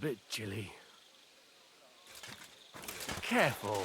Bit chilly. Careful.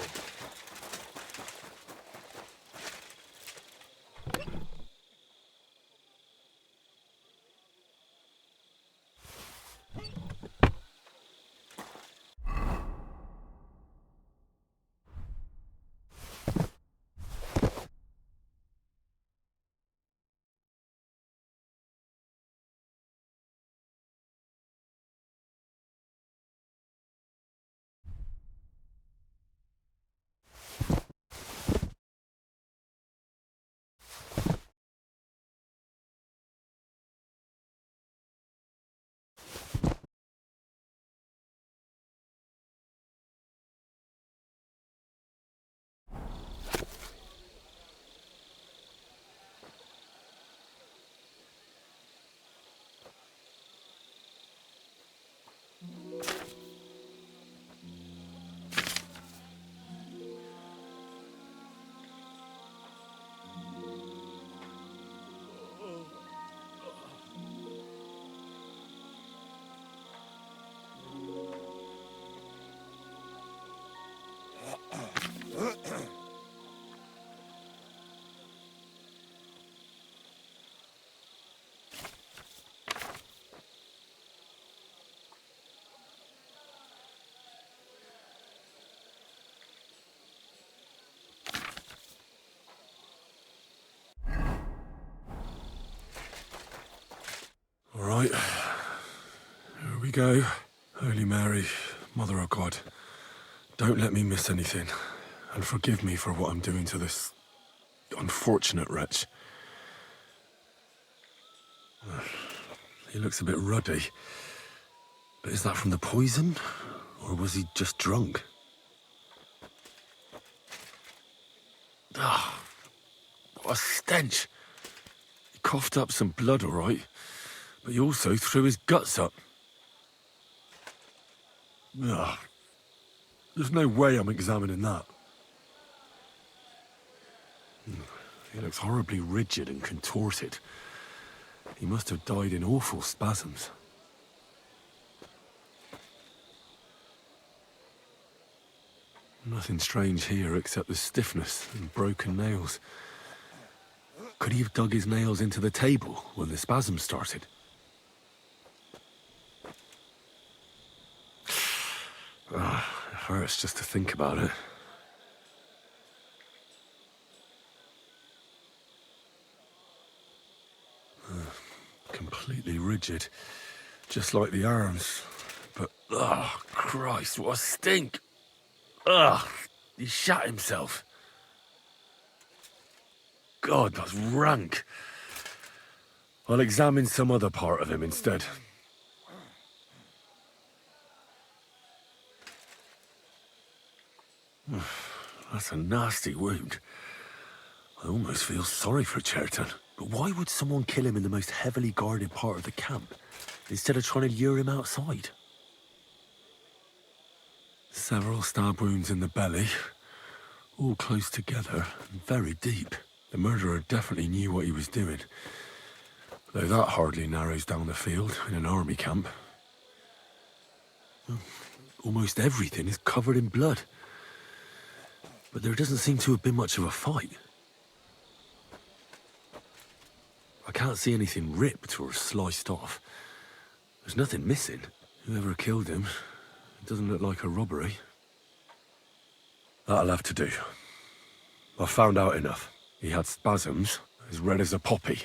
All right, here we go. Holy Mary, Mother of God, don't let me miss anything, and forgive me for what I'm doing to this unfortunate wretch. He looks a bit ruddy, but is that from the poison, or was he just drunk? Ah, what a stench. He coughed up some blood, all right, but he also threw his guts up. Ugh. There's no way I'm examining that. He looks horribly rigid and contorted. He must have died in awful spasms. Nothing strange here except the stiffness and broken nails. Could he have dug his nails into the table when the spasms started? It hurts just to think about it. Completely rigid, just like the arms. But, Christ, what a stink! He shat himself. God, that's rank. I'll examine some other part of him instead. That's a nasty wound. I almost feel sorry for Cherton. But why would someone kill him in the most heavily guarded part of the camp, instead of trying to lure him outside? Several stab wounds in the belly, all close together and very deep. The murderer definitely knew what he was doing, though that hardly narrows down the field in an army camp. Almost everything is covered in blood, but there doesn't seem to have been much of a fight. I can't see anything ripped or sliced off. There's nothing missing. Whoever killed him, it doesn't look like a robbery. That'll have to do. I've found out enough. He had spasms, as red as a poppy.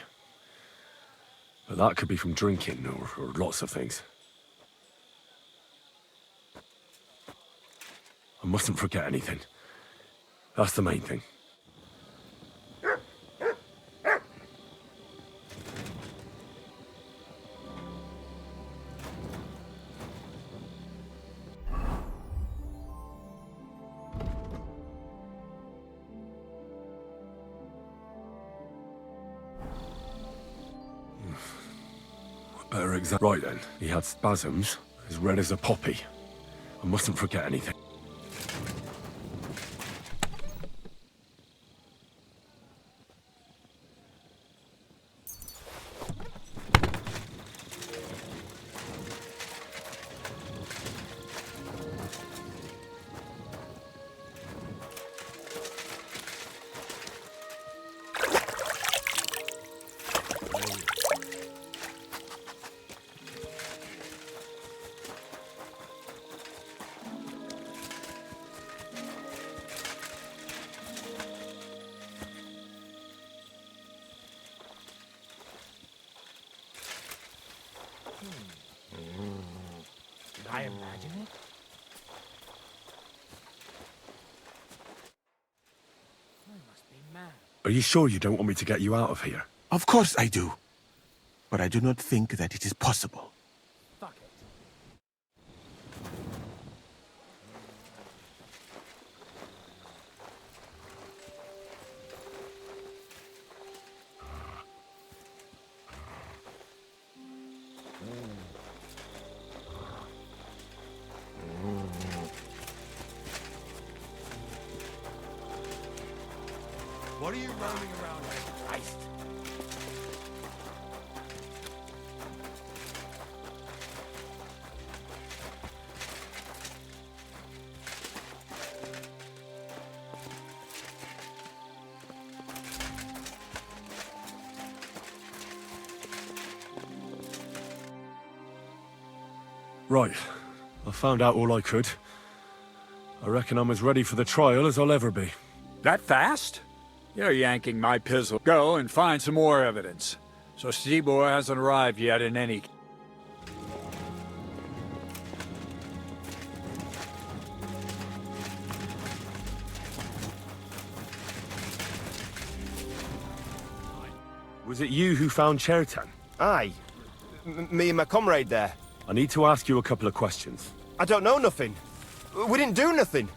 But that could be from drinking, or lots of things. I mustn't forget anything. That's the main thing. Better examine. Right then, he had spasms, as red as a poppy. I mustn't forget anything. I imagine it? I must be mad. Are you sure you don't want me to get you out of here? Of course I do. But I do not think that it is possible. Fuck it. What are you roaming around like? Christ. Right. I found out all I could. I reckon I'm as ready for the trial as I'll ever be. That fast? You're yanking my pizzle. Go and find some more evidence. So Stibor hasn't arrived yet in any... Was it you who found Chertan? Aye. Me and my comrade there. I need to ask you a couple of questions. I don't know nothing. We didn't do nothing.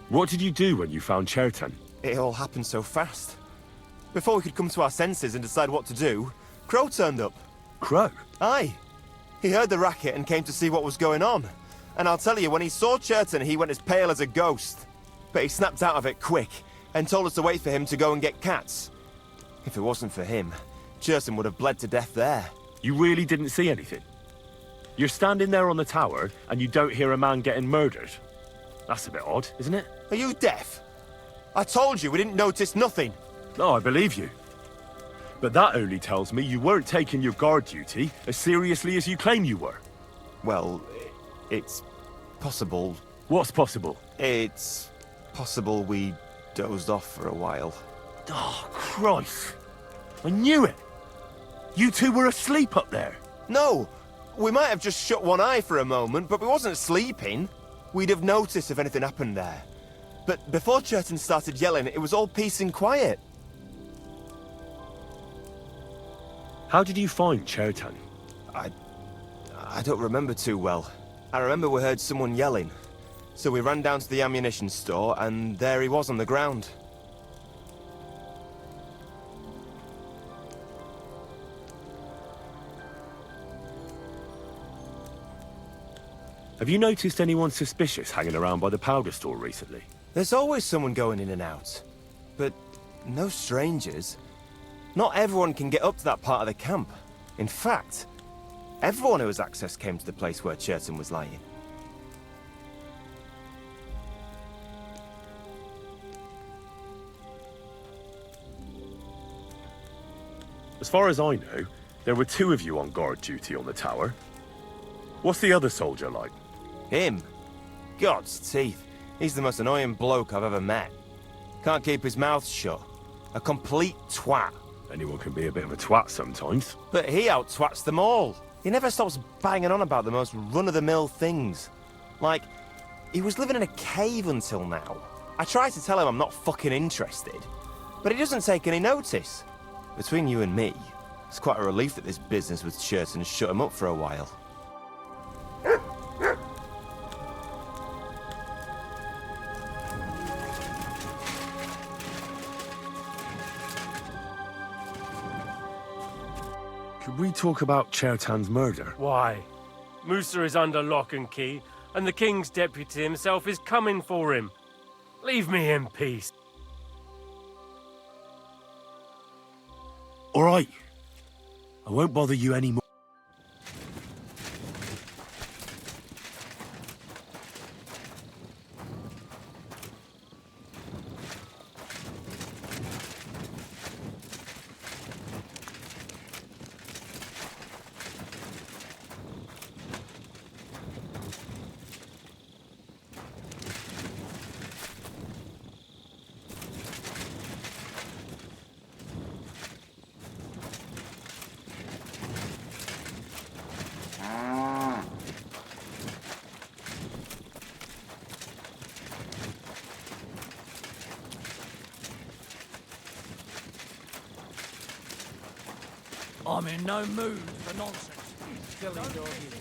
What did you do when you found Chertan? It all happened so fast. Before we could come to our senses and decide what to do, Crow turned up. Crow? Aye. He heard the racket and came to see what was going on. And I'll tell you, when he saw Chertan, he went as pale as a ghost. But he snapped out of it quick and told us to wait for him to go and get cats. If it wasn't for him, Chertan would have bled to death there. You really didn't see anything? You're standing there on the tower and you don't hear a man getting murdered? That's a bit odd, isn't it? Are you deaf? I told you we didn't notice nothing. No, I believe you. But that only tells me you weren't taking your guard duty as seriously as you claim you were. Well, it's possible. What's possible? It's possible we dozed off for a while. Oh, Christ. I knew it. You two were asleep up there. No, we might have just shut one eye for a moment, but we wasn't sleeping. We'd have noticed if anything happened there. But before Chertan started yelling, it was all peace and quiet. How did you find Chertan? I don't remember too well. I remember we heard someone yelling. So we ran down to the ammunition store, and there he was on the ground. Have you noticed anyone suspicious hanging around by the powder store recently? There's always someone going in and out. But no strangers. Not everyone can get up to that part of the camp. In fact, everyone who has access came to the place where Chertan was lying. As far as I know, there were two of you on guard duty on the tower. What's the other soldier like? Him? God's teeth. He's the most annoying bloke I've ever met. Can't keep his mouth shut. A complete twat. Anyone can be a bit of a twat sometimes. But he out-twats them all. He never stops banging on about the most run-of-the-mill things. Like, he was living in a cave until now. I tried to tell him I'm not fucking interested, but he doesn't take any notice. Between you and me, it's quite a relief that this business with Chertan shut him up for a while. Could we talk about Chertan's murder? Why? Musa is under lock and key, and the king's deputy himself is coming for him. Leave me in peace. All right. I won't bother you anymore. I'm in no mood for nonsense. Silly doggy.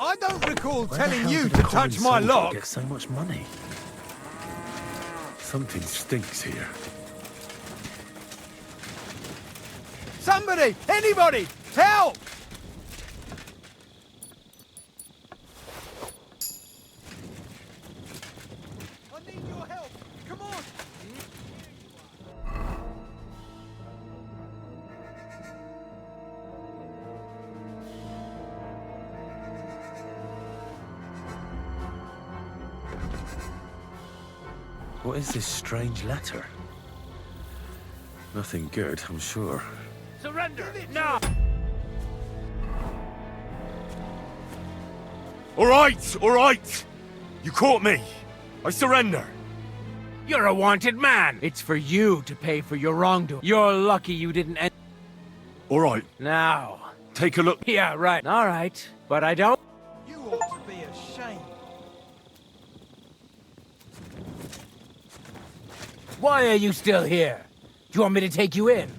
I don't recall Where the telling hell you did to a common touch my soldier lock. get so much money? Something stinks here. Somebody! Anybody! Help! I need your help! Come on! What is this strange letter? Nothing good, I'm sure. Surrender! Now! All right! You caught me. I surrender. You're a wanted man. It's for you to pay for your wrongdoing. You're lucky you didn't end. All right, Now. take a look. Yeah, right. All right. But I don't. You ought to be ashamed. Why are you still here? Do you want me to take you in?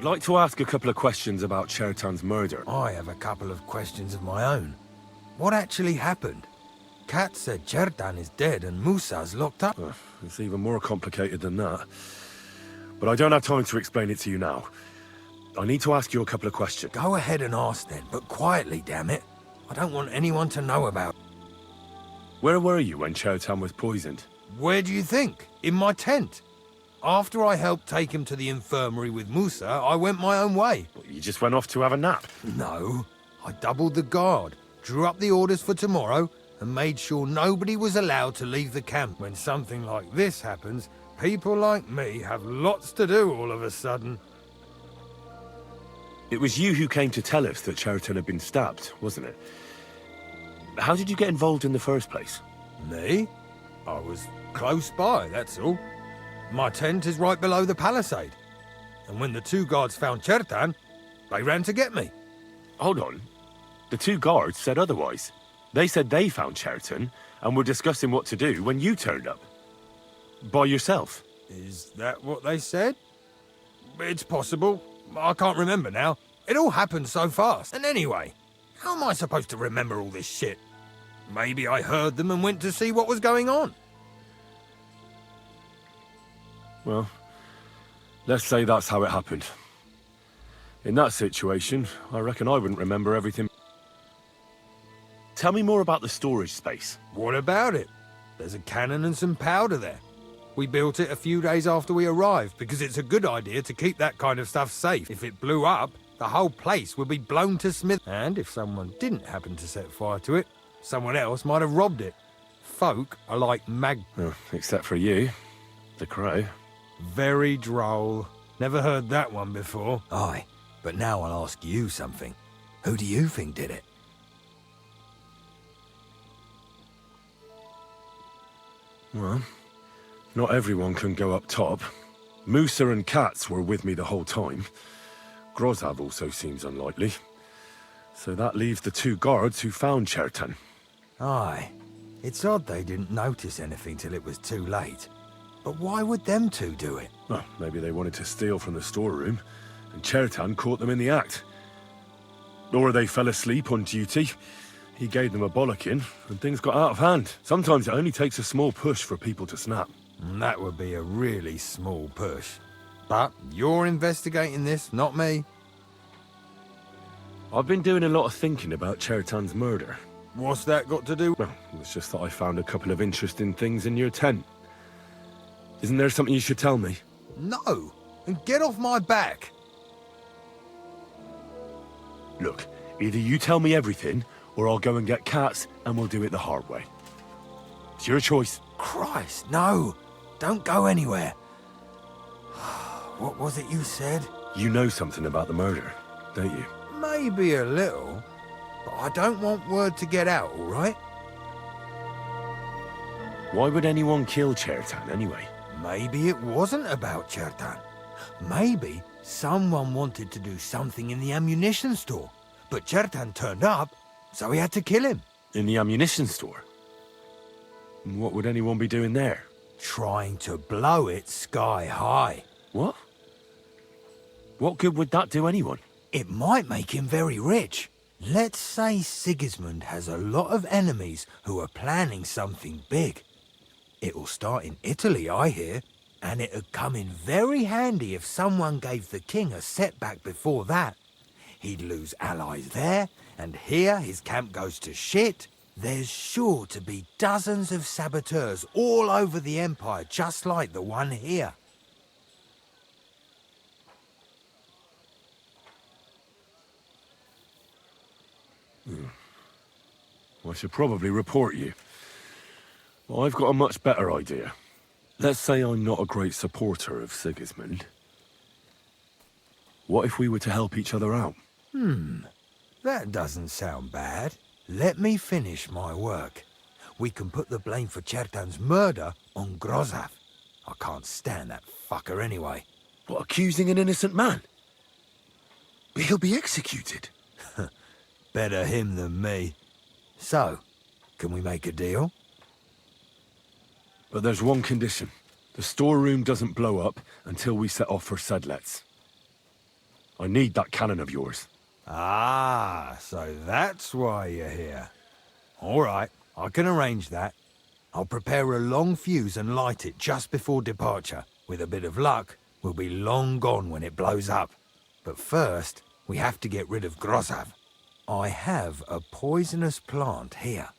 I'd like to ask a couple of questions about Chertan's murder. I have a couple of questions of my own. What actually happened? Kat said Chertan is dead and Musa's locked up. It's even more complicated than that. But I don't have time to explain it to you now. I need to ask you a couple of questions. Go ahead and ask then, but quietly, damn it. I don't want anyone to know about it. Where were you when Chertan was poisoned? Where do you think? In my tent. After I helped take him to the infirmary with Musa, I went my own way. You just went off to have a nap. No, I doubled the guard, drew up the orders for tomorrow, and made sure nobody was allowed to leave the camp. When something like this happens, people like me have lots to do all of a sudden. It was you who came to tell us that Chertan had been stabbed, wasn't it? How did you get involved in the first place? Me? I was close by, that's all. My tent is right below the palisade. and when the two guards found Chertan, they ran to get me. Hold on. The two guards said otherwise. They said they found Chertan and were discussing what to do when you turned up. By yourself. Is that what they said? It's possible. I can't remember now. It all happened so fast. And anyway, how am I supposed to remember all this shit? Maybe I heard them and went to see what was going on. Well, let's say that's how it happened. In that situation, I reckon I wouldn't remember everything. Tell me more about the storage space. What about it? There's a cannon and some powder there. We built it a few days after we arrived because it's a good idea to keep that kind of stuff safe. If it blew up, the whole place would be blown to smithereens. And if someone didn't happen to set fire to it, someone else might have robbed it. Folk are like Oh, except for you, the crow. Very droll. Never heard that one before. Aye, but now I'll ask you something. Who do you think did it? Well, not everyone can go up top. Musa and Katz were with me the whole time. Grozav also seems unlikely. So that leaves the two guards who found Chertan. Aye. It's odd they didn't notice anything till it was too late. But why would them two do it? Well, maybe they wanted to steal from the storeroom, and Chertan caught them in the act. Or they fell asleep on duty. He gave them a bollocking, and things got out of hand. Sometimes it only takes a small push for people to snap. And that would be a really small push. But you're investigating this, not me. I've been doing a lot of thinking about Chertan's murder. What's that got to do? Well, it's just that I found a couple of interesting things in your tent. Isn't there something you should tell me? No! And get off my back! Look, either you tell me everything, or I'll go and get Katz, and we'll do it the hard way. It's your choice. Christ, no! Don't go anywhere. What was it you said? You know something about the murder, don't you? Maybe a little, but I don't want word to get out, all right? Why would anyone kill Chertan anyway? Maybe it wasn't about Chertan. Maybe someone wanted to do something in the ammunition store, but Chertan turned up, so he had to kill him. In the ammunition store? And what would anyone be doing there? Trying to blow it sky high. What? What good would that do anyone? It might make him very rich. Let's say Sigismund has a lot of enemies who are planning something big. It'll start in Italy, I hear, and it'd come in very handy if someone gave the king a setback before that. He'd lose allies there, and here his camp goes to shit. There's sure to be dozens of saboteurs all over the Empire, just like the one here. I should probably report you. Well, I've got a much better idea. Let's say I'm not a great supporter of Sigismund. What if we were to help each other out? That doesn't sound bad. Let me finish my work. We can put the blame for Chertan's murder on Grozav. I can't stand that fucker anyway. What, accusing an innocent man? He'll be executed. Better him than me. So, can we make a deal? But there's one condition. The storeroom doesn't blow up until we set off for Sedlets. I need that cannon of yours. Ah, so that's why you're here. All right, I can arrange that. I'll prepare a long fuse and light it just before departure. With a bit of luck, we'll be long gone when it blows up. But first, we have to get rid of Grozav. I have a poisonous plant here.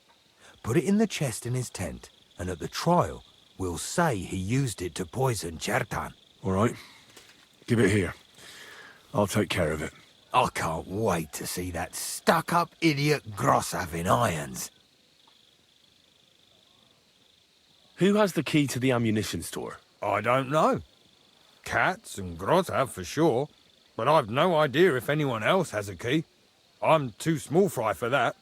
Put it in the chest in his tent, and at the trial, we'll say he used it to poison Chertan. All right. Give it here. I'll take care of it. I can't wait to see that stuck-up idiot Grozav in irons. Who has the key to the ammunition store? I don't know. Katz and Grozav for sure, but I've no idea if anyone else has a key. I'm too small fry for that.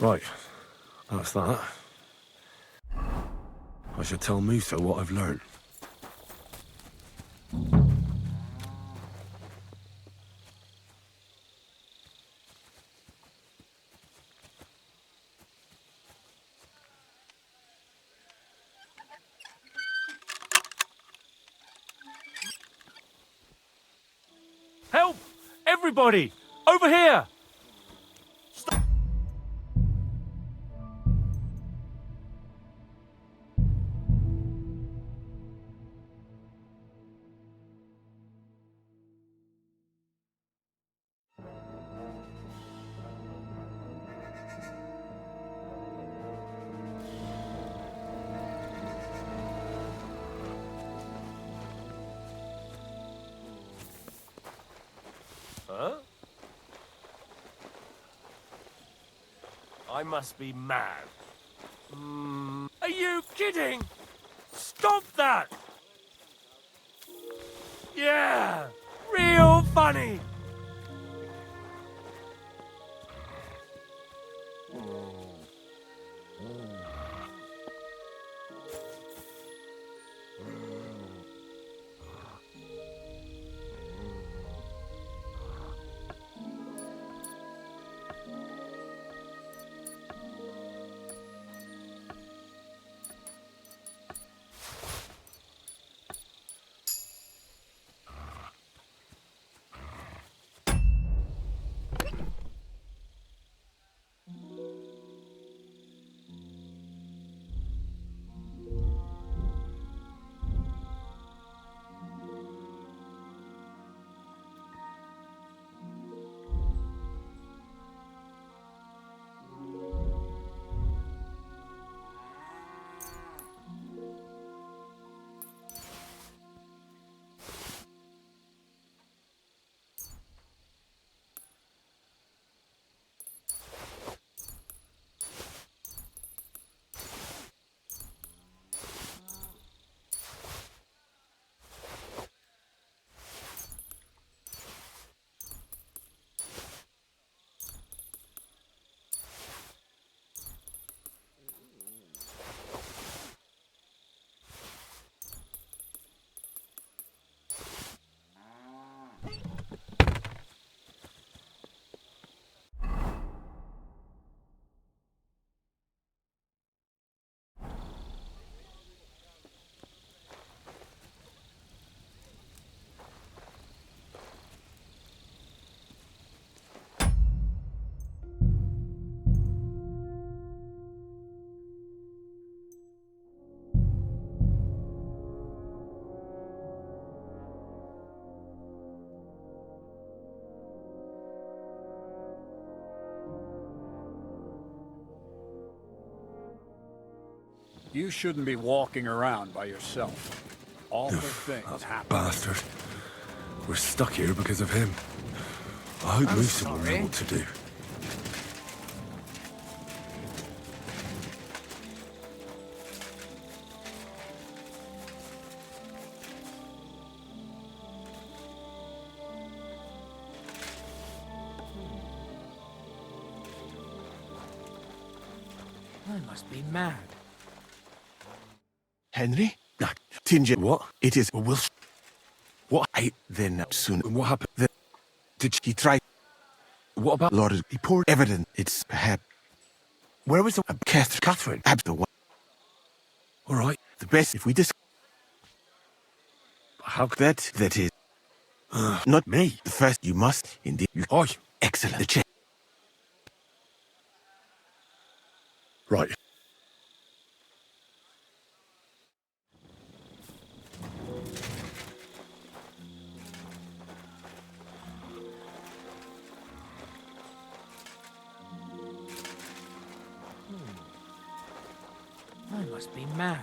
Right, that's that. I should tell Musa what I've learned. Help! Everybody! Over here! Huh? I must be mad. Are you kidding? Stop that! Yeah! Real funny! You shouldn't be walking around by yourself. Awful things That happen. bastard. We're stuck here because of him. I hope Musa will know what to do. I must be mad. Henry? Tinger. What? It is Will. What? Then soon. What happened? Did he try? What about... Lord, he poured evidence. It's perhaps. Where was the... Catherine. The one. All right. The best if we discuss How... that is. Not Me? the first. You must indeed. Oi. Excellent. The check. Right. I must be mad.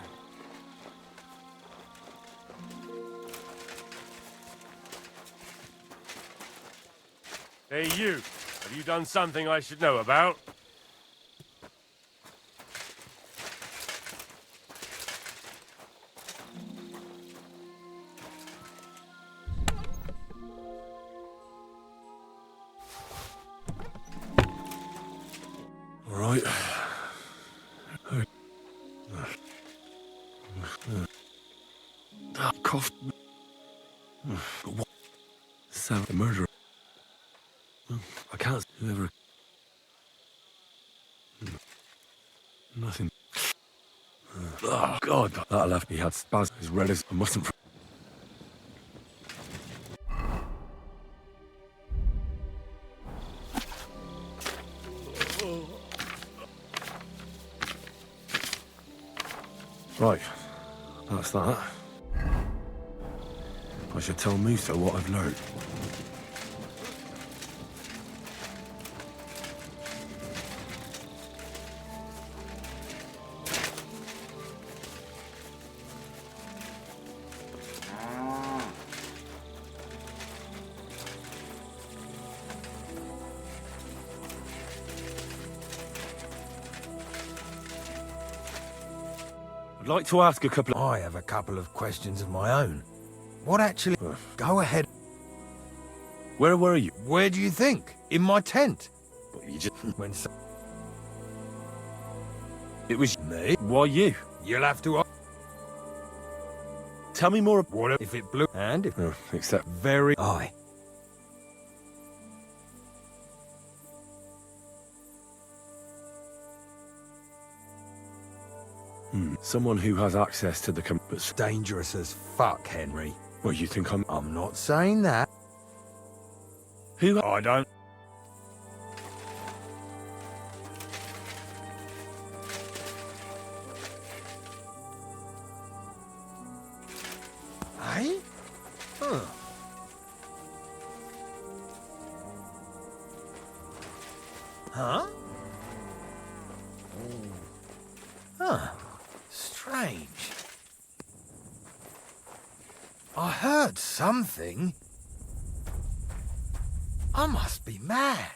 Hey, you. Have you done something I should know about? All right. Cough. What? Sam, the murderer. I can't. Whoever. Nothing. Oh, God. That left me had spasms as red as I mustn't. Right. That's that. I should tell Musa what I've learned. I'd like to ask a couple of... I have a couple of questions of my own. What actually... Go ahead. Where were you? Where do you think? In my tent. Well, you just... When It was... me? Why you? You'll have to... Tell me more... What if it blew? And if... except... Very... Aye. Someone who has access to the... It's dangerous as fuck, Henry. Well, you think I'm... I'm not saying that. Who... I don't... Eh? Huh. Huh? Huh. Strange. I heard something. I must be mad.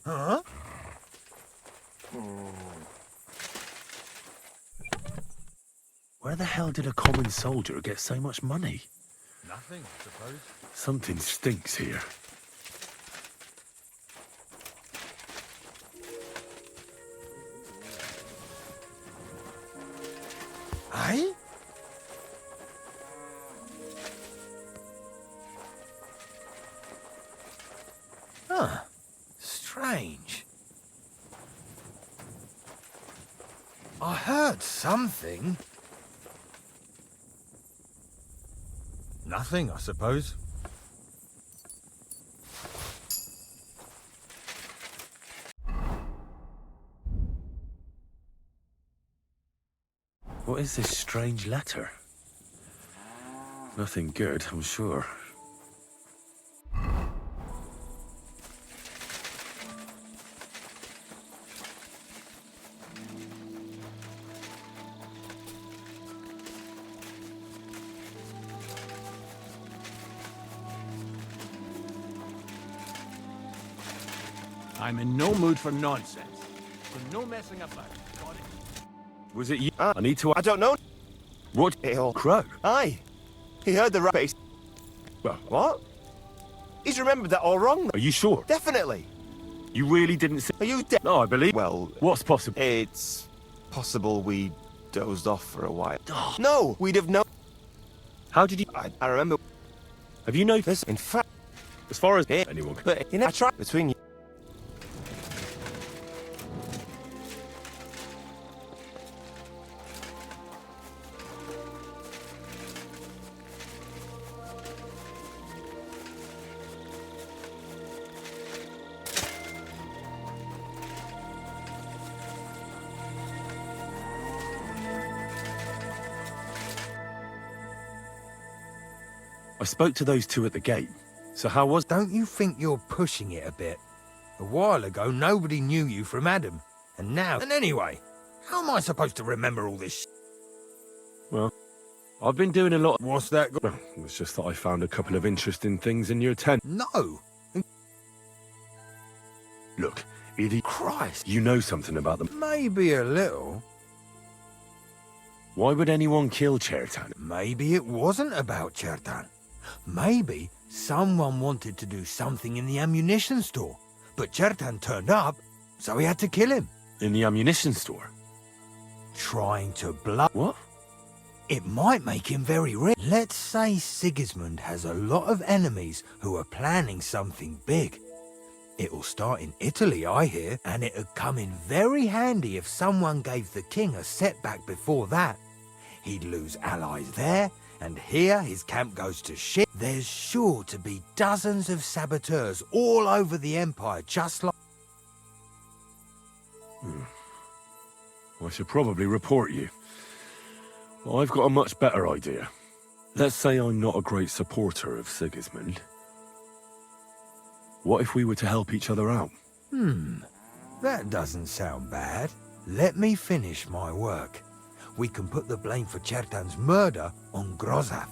Huh? Where the hell did a common soldier get so much money? Nothing, I suppose. Something stinks here. Eh? Huh. Strange. I heard something. Nothing, I suppose. What is this strange letter? Nothing good, I'm sure. I'm in no mood for nonsense. So no messing about. Got it? Was it you? I need to... I don't know. What? It'll... Crow? Aye. He heard the rabbit. Well, What? He's remembered that all wrong. are you sure? Definitely. You really didn't say... Are you No, I believe... Well, What's possible? it's possible we dozed off for a while. No, we'd have known. How did you... I remember Have you noticed? this. In fact, As far as Yeah. anyone... but you know, I tried between you. I spoke to those two at the gate. So how was... Don't you think you're pushing it a bit? A while ago, nobody knew you from Adam. And now... And anyway, how am I supposed to remember all this Well, I've been doing a lot... What's that? Well, it's just that I found a couple of interesting things in your tent. No. Look, idiot... Christ. You know something about them. Maybe a little. Why would anyone kill Chertan? Maybe it wasn't about Chertan. Maybe Someone wanted to do something in the ammunition store, but Chertan turned up, so we had to kill him. In the ammunition store? Trying to bluff. What? It might make him very rich. Let's say Sigismund has a lot of enemies who are planning something big. It'll start in Italy, I hear, and it'd come in very handy if someone gave the king a setback before that. He'd lose allies there, and here his camp goes to shit. There's sure to be dozens of saboteurs all over the Empire, just like... I should probably report you. I've got a much better idea. Let's say I'm not a great supporter of Sigismund. What if we were to help each other out? That doesn't sound bad. Let me finish my work. We can put the blame for Chertan's murder on Grozav.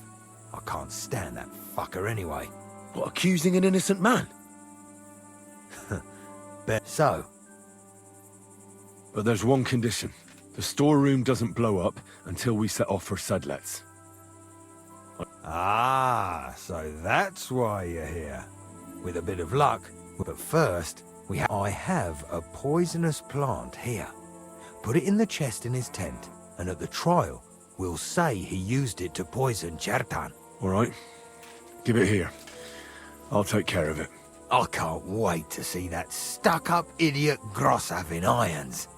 I can't stand that fucker anyway. What, accusing an innocent man? So, But there's one condition. The storeroom doesn't blow up until we set off for Sedlets. so that's why you're here. With a bit of luck. But first, I have a poisonous plant here. Put it in the chest in his tent, and at the trial, we'll say he used it to poison Chertan. All right. Give it here. I'll take care of it. I can't wait to see that stuck-up idiot Grosav in irons.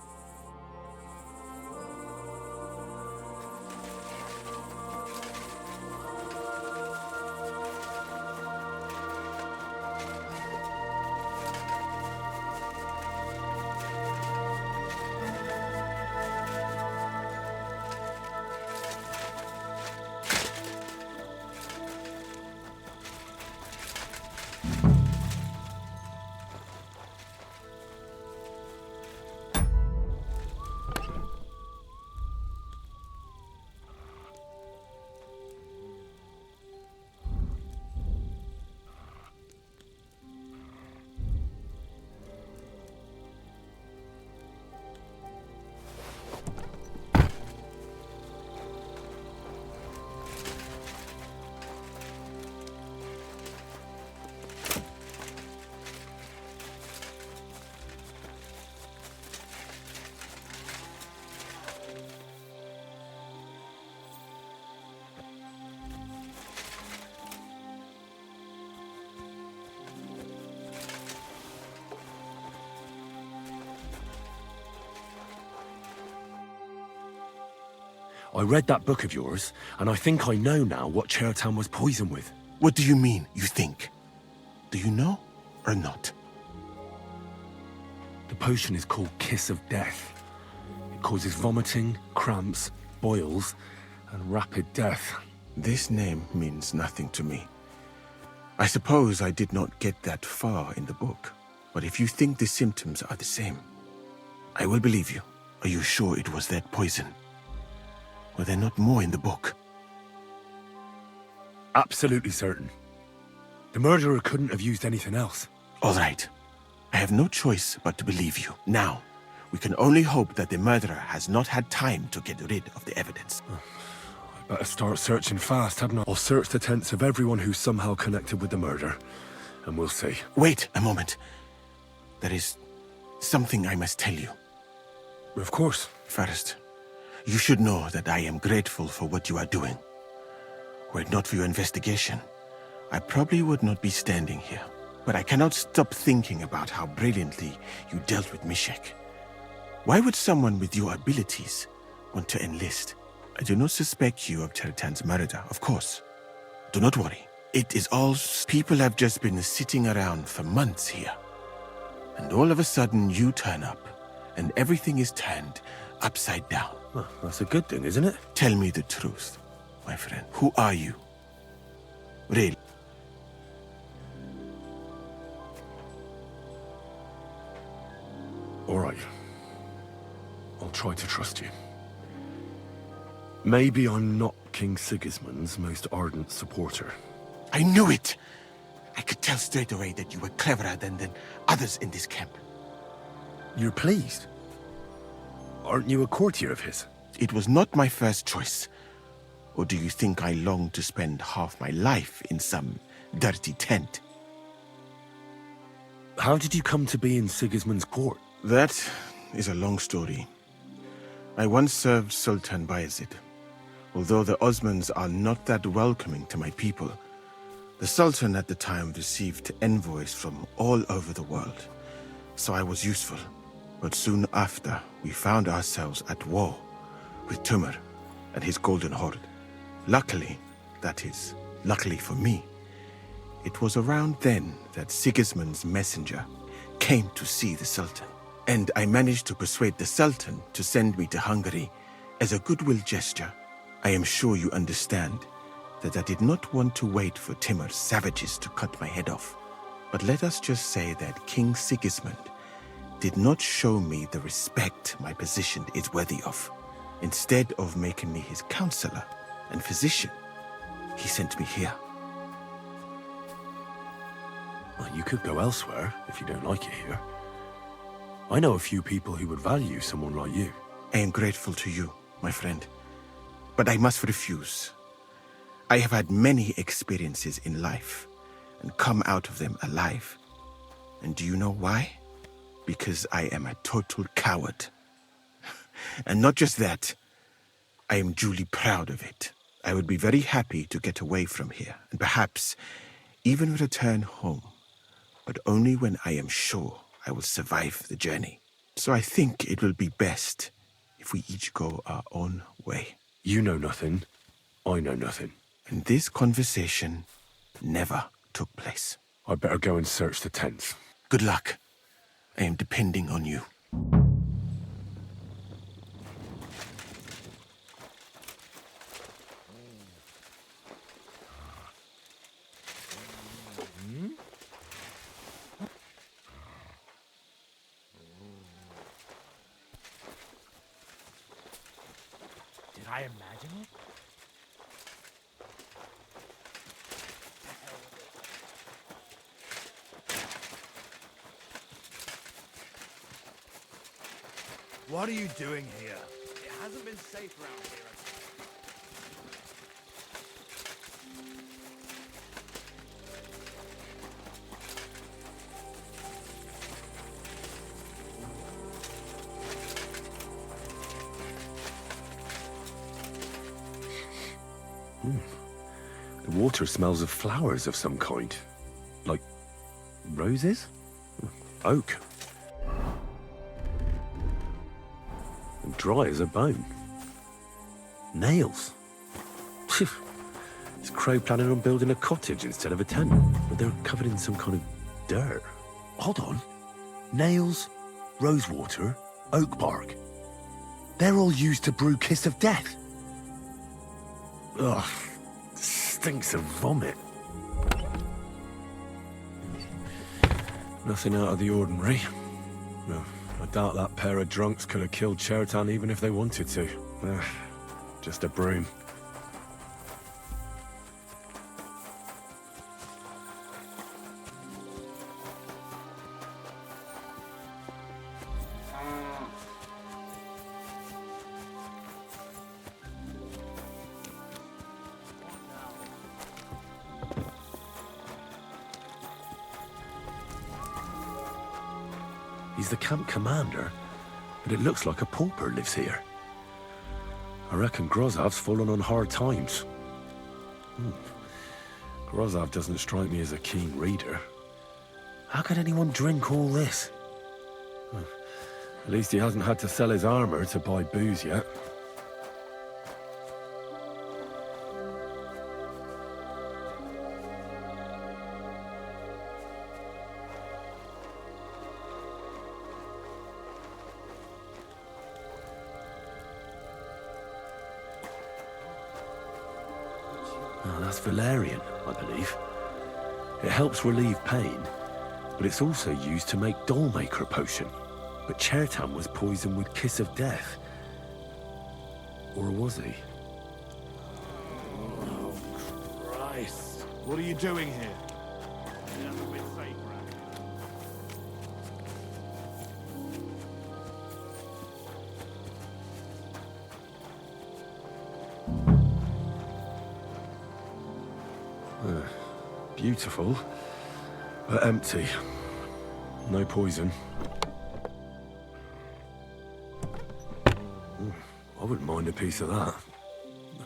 I read that book of yours, and I think I know now what Chertan was poisoned with. What do you mean, you think? Do you know or not? The potion is called Kiss of Death. It causes vomiting, cramps, boils, and rapid death. This name means nothing to me. I suppose I did not get that far in the book, but if you think the symptoms are the same, I will believe you. Are you sure it was that poison? Were there not more in the book? Absolutely certain. The murderer couldn't have used anything else. All right. I have no choice but to believe you. Now, we can only hope that the murderer has not had time to get rid of the evidence. I better start searching fast, hadn't I? I'll search the tents of everyone who's somehow connected with the murder, and we'll see. Wait a moment. There is something I must tell you. Of course. First, you should know that I am grateful for what you are doing. Were it not for your investigation, I probably would not be standing here. But I cannot stop thinking about how brilliantly you dealt with Mishek. Why would someone with your abilities want to enlist? I do not suspect you of Chertan's murder, of course. Do not worry. It is all... People have just been sitting around for months here. And all of a sudden you turn up, and everything is turned upside down. Well, that's a good thing, isn't it? Tell me the truth, my friend. Who are you? Really? All right. I'll try to trust you. Maybe I'm not King Sigismund's most ardent supporter. I knew it! I could tell straight away that you were cleverer than others in this camp. You're pleased? Aren't you a courtier of his? It was not my first choice. Or do you think I long to spend half my life in some dirty tent. How did you come to be in Sigismund's court? That is a long story. I once served Sultan Bayezid. Although the Osmans are not that welcoming to my people, the Sultan at the time received envoys from all over the world, so I was useful. But soon after, we found ourselves at war with Timur and his Golden Horde. Luckily, that is, luckily for me, it was around then that Sigismund's messenger came to see the Sultan. And I managed to persuade the Sultan to send me to Hungary as a goodwill gesture. I am sure you understand that I did not want to wait for Timur's savages to cut my head off. But let us just say that King Sigismund did not show me the respect my position is worthy of. Instead of making me his counselor and physician, he sent me here. Well, you could go elsewhere if you don't like it here. I know a few people who would value someone like you. I am grateful to you, my friend. But I must refuse. I have had many experiences in life and come out of them alive. And do you know why? Because I am a total coward. And not just that, I am duly proud of it. I would be very happy to get away from here and perhaps even return home, but only when I am sure I will survive the journey. So I think it will be best if we each go our own way. You know nothing. I know nothing. And this conversation never took place. I'd better go and search the tents. Good luck. I am depending on you. Did I imagine it? What are you doing here? It hasn't been safe around here. The water smells of flowers of some kind. Like roses? Oak. And dry as a bone. Nails. Is Crow planning on building a cottage instead of a tent? But they're covered in some kind of dirt. Hold on. Nails, rosewater, oak bark. They're all used to brew Kiss of Death. Ugh. Stinks of vomit. Nothing out of the ordinary. No, I doubt that pair of drunks could have killed Chertan even if they wanted to. Just a broom. He's the camp commander, but it looks like a pauper lives here. I reckon Grozav's fallen on hard times. Grozav doesn't strike me as a keen reader. How could anyone drink all this? At least he hasn't had to sell his armor to buy booze yet. Oh, that's valerian, I believe. It helps relieve pain, but it's also used to make Dollmaker potion. But Chertan was poisoned with Kiss of Death. Or was he? Oh, Christ. What are you doing here? It hasn't been safe around here. Beautiful, but empty. No poison. I wouldn't mind a piece of that.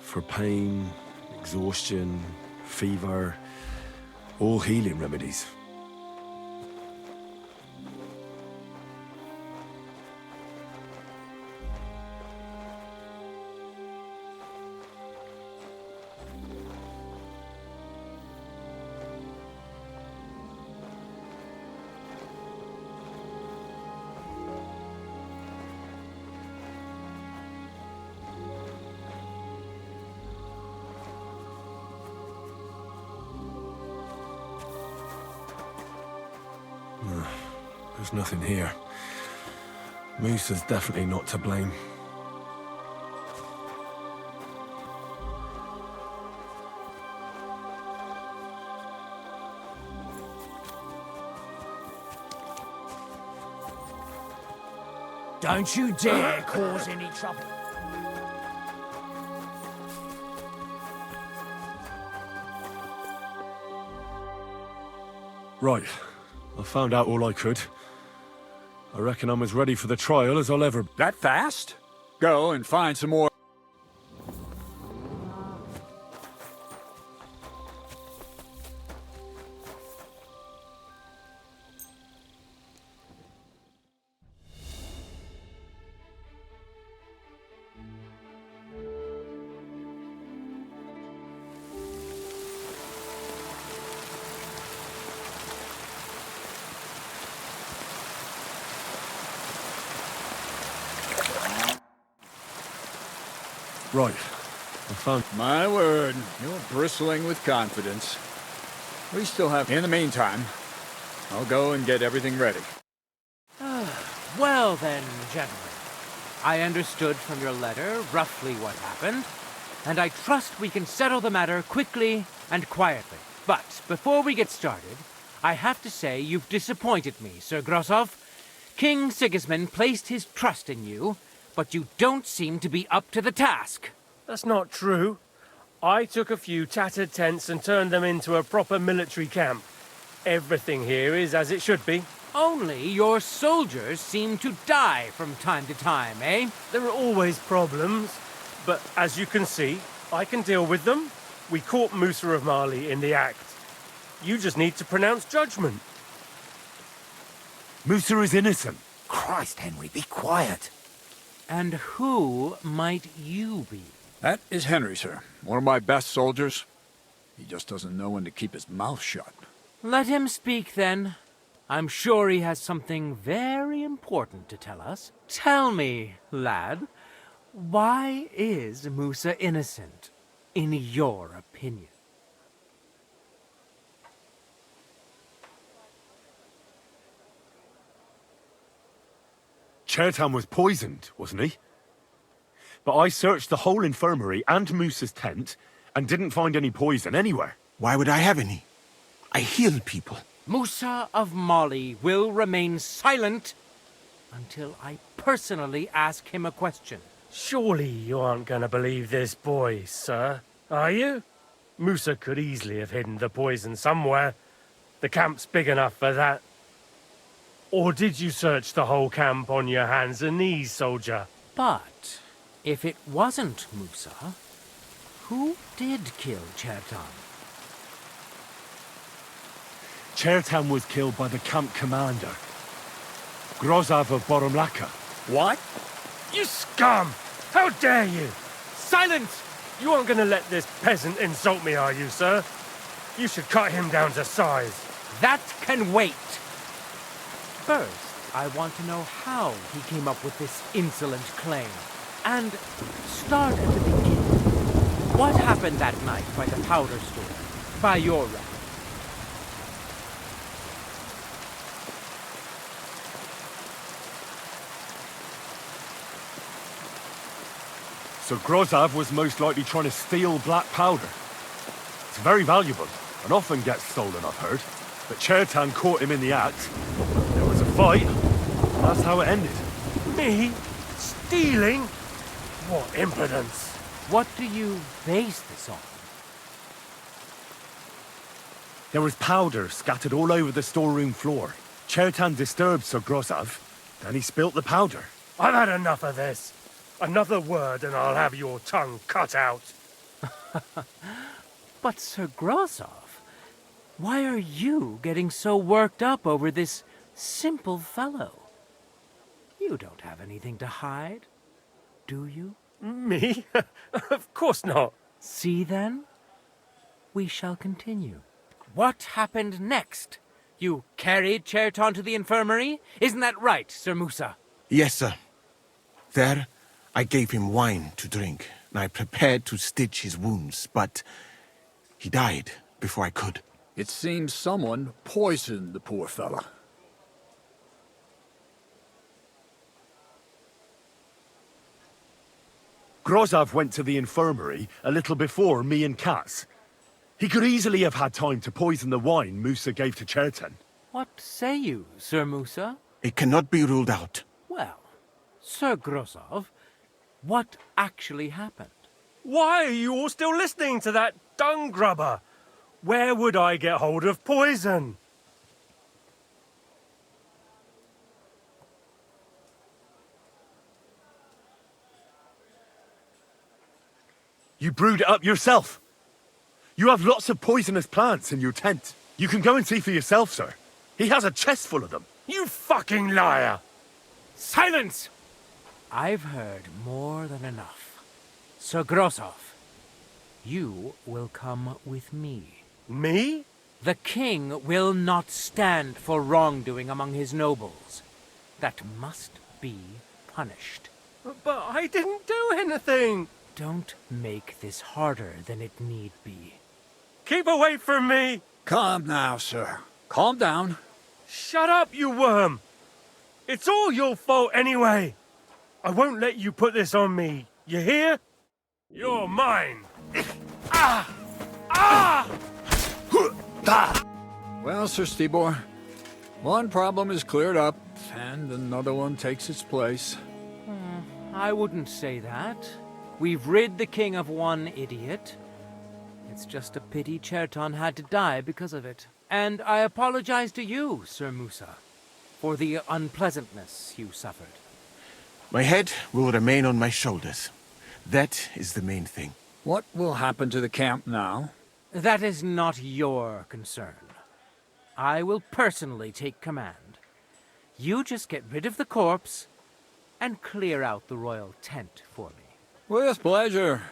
For pain, exhaustion, fever, all healing remedies. There's nothing here. Musa's definitely not to blame. Don't you dare cause any trouble. Right. I found out all I could. I reckon I'm as ready for the trial as I'll ever... That fast? Go and find some more. Right. I found... My word, you're bristling with confidence. We still have... In the meantime, I'll go and get everything ready. Well then, gentlemen. I understood from your letter roughly what happened, and I trust we can settle the matter quickly and quietly. But before we get started, I have to say you've disappointed me, Sir Grosov. King Sigismund placed his trust in you, but you don't seem to be up to the task. That's not true. I took a few tattered tents and turned them into a proper military camp. Everything here is as it should be. Only your soldiers seem to die from time to time, eh? There are always problems, but as you can see, I can deal with them. We caught Musa of Mali in the act. You just need to pronounce judgment. Musa is innocent. Christ, Henry, be quiet. And who might you be? That is Henry, sir. One of my best soldiers. He just doesn't know when to keep his mouth shut. Let him speak, then. I'm sure he has something very important to tell us. Tell me, lad, why is Musa innocent, in your opinion? Chertan was poisoned, wasn't he? But I searched the whole infirmary and Musa's tent and didn't find any poison anywhere. Why would I have any? I heal people. Musa of Mali will remain silent until I personally ask him a question. Surely you aren't going to believe this boy, sir, are you? Musa could easily have hidden the poison somewhere. The camp's big enough for that. Or did you search the whole camp on your hands and knees, soldier? But if it wasn't Musa, who did kill Chertan? Chertan was killed by the camp commander, Grozov of Boromlaka. What? You scum! How dare you! Silence! You aren't going to let this peasant insult me, are you, sir? You should cut him down to size. That can wait. First, I want to know how he came up with this insolent claim. And start at the beginning. What happened that night by the powder store? By your record? So Grozov was most likely trying to steal black powder. It's very valuable, and often gets stolen, I've heard. But Chertan caught him in the act. There was a fight, and that's how it ended. Me? Stealing? What impudence! What do you base this on? There was powder scattered all over the storeroom floor. Chertan disturbed Sir Grozov, then he spilt the powder. I've had enough of this. Another word and I'll have your tongue cut out. But Sir Grozov, why are you getting so worked up over this simple fellow? You don't have anything to hide, do you? Me? Of course not. See then? We shall continue. What happened next? You carried Cherton to the infirmary? Isn't that right, Sir Musa? Yes, sir. There, I gave him wine to drink, and I prepared to stitch his wounds, but he died before I could. It seems someone poisoned the poor fella. Grozov went to the infirmary a little before me and Katz. He could easily have had time to poison the wine Musa gave to Chertan. What say you, Sir Musa? It cannot be ruled out. Well, Sir Grozov, what actually happened? Why are you all still listening to that dung grubber? Where would I get hold of poison? You brewed it up yourself. You have lots of poisonous plants in your tent. You can go and see for yourself, sir. He has a chest full of them. You fucking liar! Silence! I've heard more than enough. Sir Grozov, you will come with me. Me? The king will not stand for wrongdoing among his nobles. That must be punished. But I didn't do anything! Don't make this harder than it need be. Keep away from me! Calm now, sir. Calm down. Shut up, you worm! It's all your fault anyway! I won't let you put this on me, you hear? You're mine! Ah! Ah! Well, Sir Stibor, one problem is cleared up, and another one takes its place. I wouldn't say that. We've rid the king of one idiot. It's just a pity Cherton had to die because of it. And I apologize to you, Sir Musa, for the unpleasantness you suffered. My head will remain on my shoulders. That is the main thing. What will happen to the camp now? That is not your concern. I will personally take command. You just get rid of the corpse and clear out the royal tent for me. With pleasure.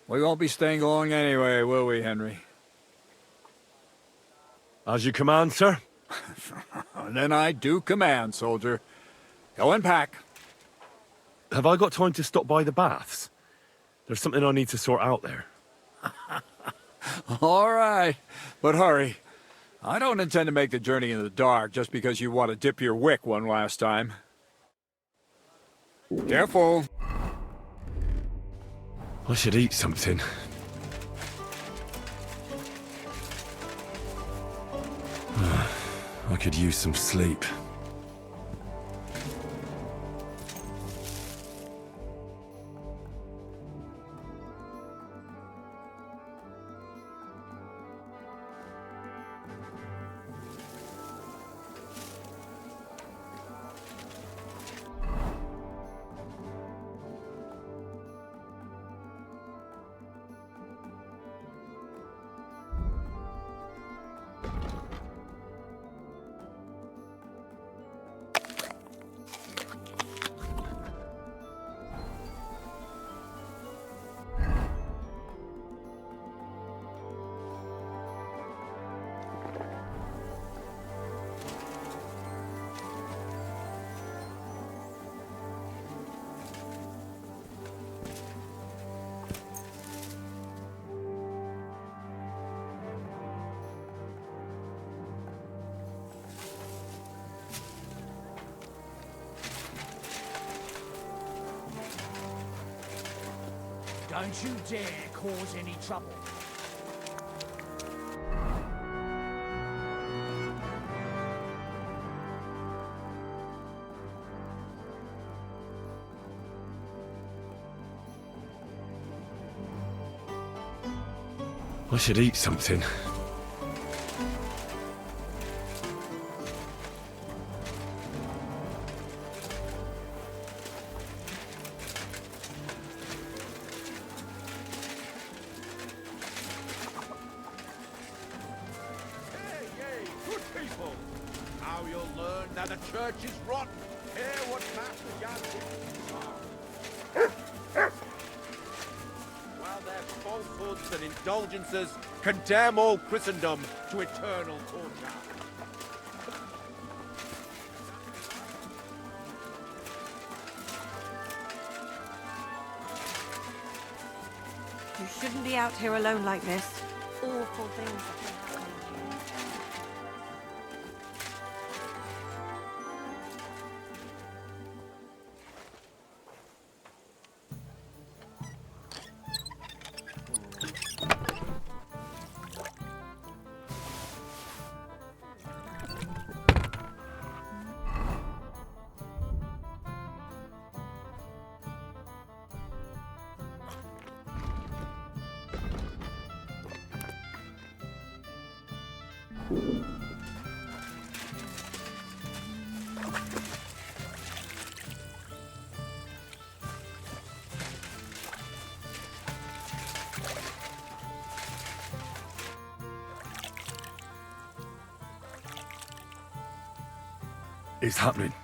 We won't be staying long anyway, will we, Henry? As you command, sir. Then I do command, soldier. Go and pack. Have I got time to stop by the baths? There's something I need to sort out there. All right, but hurry. I don't intend to make the journey in the dark just because you want to dip your wick one last time. Careful. I should eat something. I could use some sleep. Don't you dare cause any trouble. I should eat something. Now you'll learn that the church is rotten. Hear what Master Jan are. While their falsehoods and indulgences condemn all Christendom to eternal torture. You shouldn't be out here alone like this. Awful things have been happening. It's happening.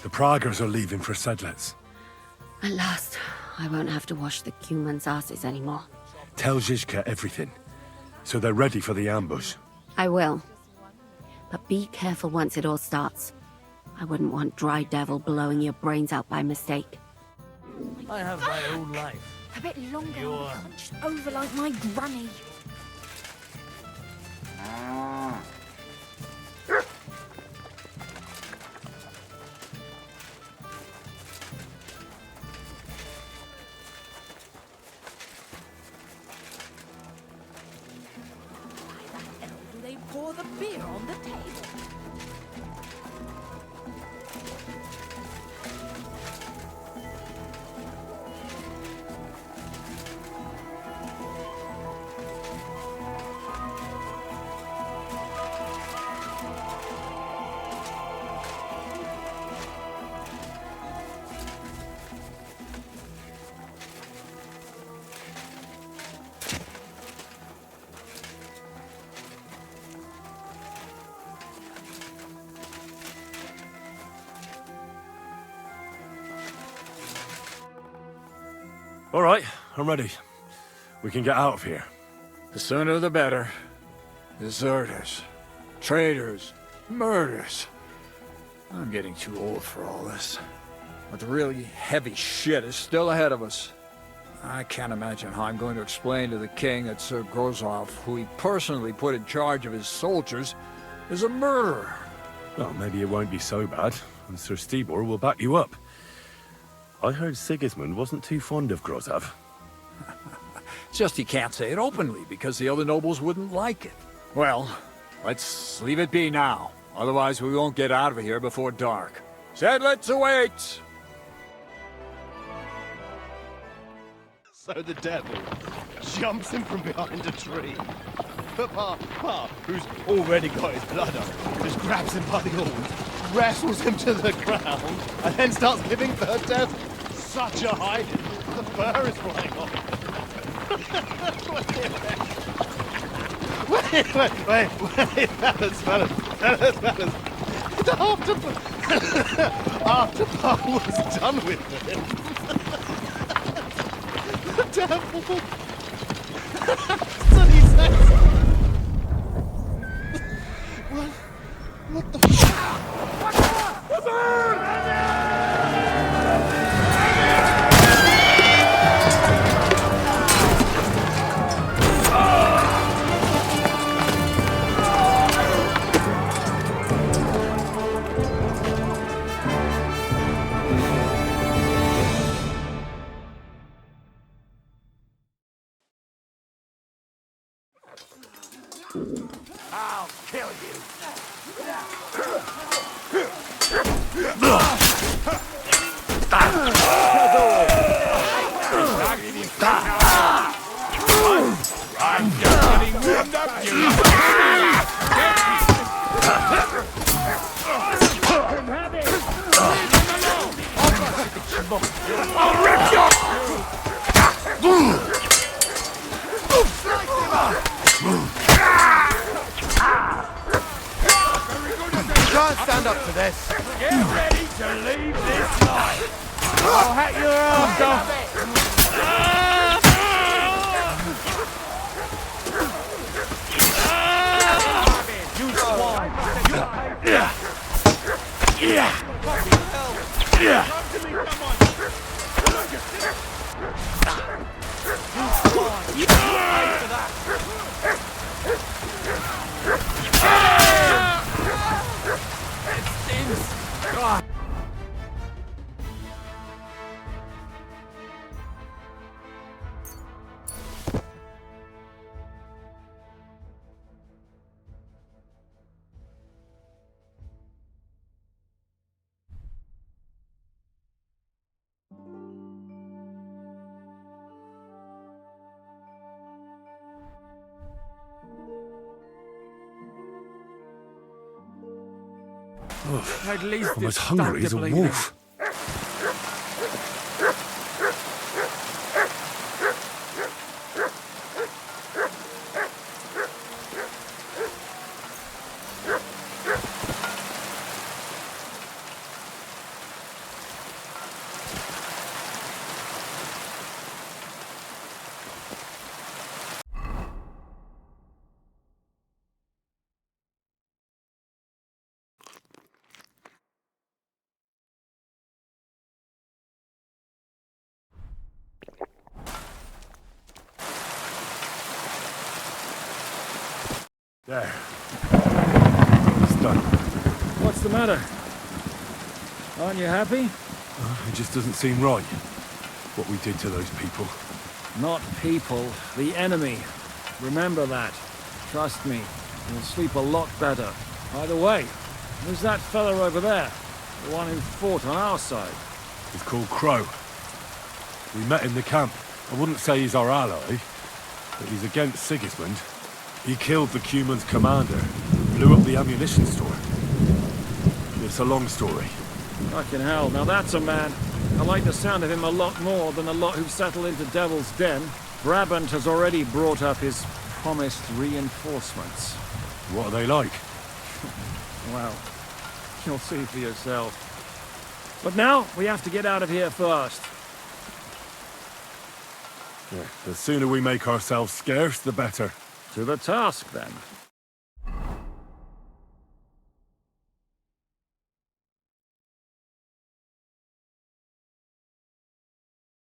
The Pragers are leaving for Sedlitz. At last, I won't have to wash the Cumans' asses anymore. Tell Zizka everything, so they're ready for the ambush. I will. But be careful once it all starts. I wouldn't want Dry Devil blowing your brains out by mistake. I have my own life. A bit longer. You're... Just over like my granny. They pour the beer on the table. All right, I'm ready. We can get out of here. The sooner the better. Deserters, traitors, murders. I'm getting too old for all this. But the really heavy shit is still ahead of us. I can't imagine how I'm going to explain to the king that Sir Grozov, who he personally put in charge of his soldiers, is a murderer. Well, maybe it won't be so bad, and Sir Stibor will back you up. I heard Sigismund wasn't too fond of Grozov. It's just he can't say it openly, because the other nobles wouldn't like it. Well, let's leave it be now. Otherwise we won't get out of here before dark. Sedlitz awaits! So the devil jumps in from behind a tree. But Pa, who's already got his blood up, just grabs him by the horns, wrestles him to the ground, and then starts giving the devil such a hiding. The fur is flying off. Wait, fellas. After Pa was done with him, the devil... So he says... What the fuck? The bird! I'll kill you. I'm just getting warmed up, you. I'll rip you! can't stand up to this. Get ready to leave this life. I'll hack your arms off. You swine. At least I'm as it's hungry as a stopped bleeding. wolf. There. It's done. What's the matter? Aren't you happy? It just doesn't seem right, what we did to those people. Not people, the enemy. Remember that. Trust me, you'll sleep a lot better. By the way, who's that fella over there? The one who fought on our side? He's called Crow. We met in the camp. I wouldn't say he's our ally, but he's against Sigismund. He killed the Cuman's commander, blew up the ammunition store. It's a long story. Fucking hell, now that's a man. I like the sound of him a lot more than a lot who've settled into Devil's Den. Brabant has already brought up his promised reinforcements. What are they like? Well, you'll see for yourself. But now, we have to get out of here first. Yeah, the sooner we make ourselves scarce, the better. To the task, then.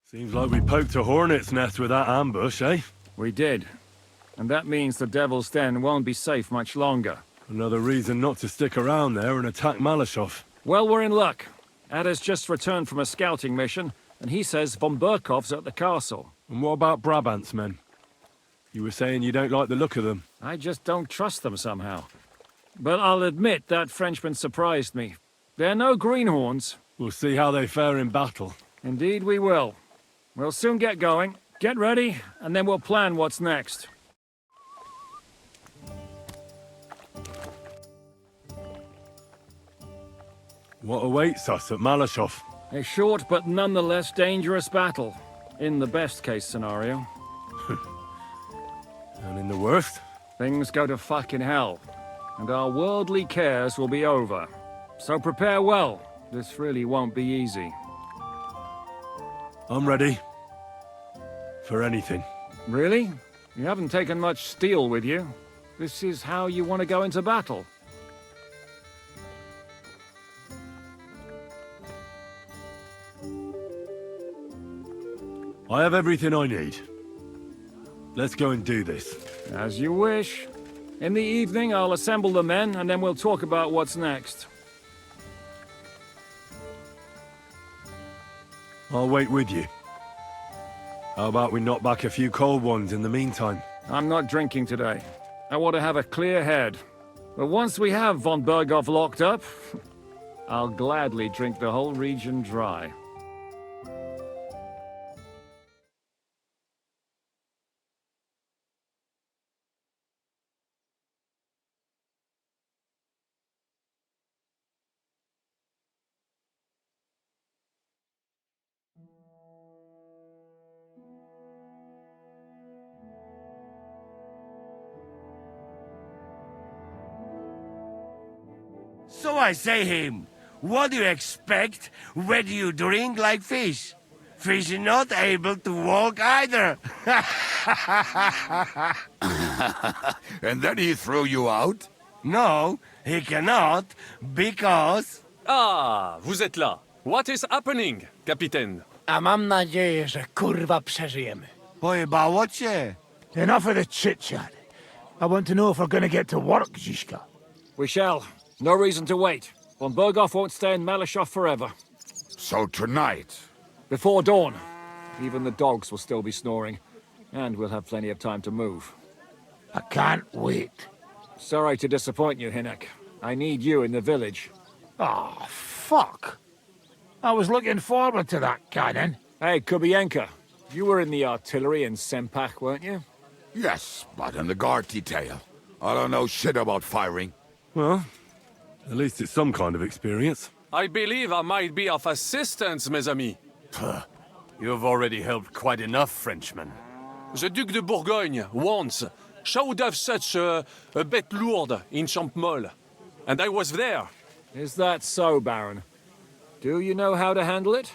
Seems like we poked a hornet's nest with that ambush, eh? We did. And that means the Devil's Den won't be safe much longer. Another reason not to stick around there and attack Malashov. Well, we're in luck. Ada's just returned from a scouting mission, and he says von Burkov's at the castle. And what about Brabant's men? You were saying you don't like the look of them. I just don't trust them somehow. But I'll admit that Frenchman surprised me. They're no greenhorns. We'll see how they fare in battle. Indeed we will. We'll soon get going. Get ready, and then we'll plan what's next. What awaits us at Malashov? A short but nonetheless dangerous battle. In the best case scenario. And in the worst? Things go to fucking hell. And our worldly cares will be over. So prepare well. This really won't be easy. I'm ready. For anything. Really? You haven't taken much steel with you. This is how you want to go into battle. I have everything I need. Let's go and do this. As you wish. In the evening, I'll assemble the men, and then we'll talk about what's next. I'll wait with you. How about we knock back a few cold ones in the meantime? I'm not drinking today. I want to have a clear head. But once we have von Burgov locked up, I'll gladly drink the whole region dry. So I say him, what do you expect? Where do you drink like fish? Fish are not able to walk either. And then he threw you out? No, he cannot, because... Ah, vous êtes là. What is happening, Capitaine? A mam nadzieję, że kurwa przeżyjemy. Pojebało cię. Enough of the chit-chat. I want to know if we're gonna get to work, Zizka. We shall. No reason to wait. Von Berghoff won't stay in Malashov forever. So tonight? Before dawn. Even the dogs will still be snoring. And we'll have plenty of time to move. I can't wait. Sorry to disappoint you, Hinek. I need you in the village. Oh, fuck. I was looking forward to that, Cannon. Hey, Kubienka. You were in the artillery in Sempak, weren't you? Yes, but in the guard detail. I don't know shit about firing. Well, at least it's some kind of experience. I believe I might be of assistance, mes amis. You've already helped quite enough, Frenchmen. The Duc de Bourgogne, once, showed off such a bête lourde in Champmol. And I was there. Is that so, Baron? Do you know how to handle it?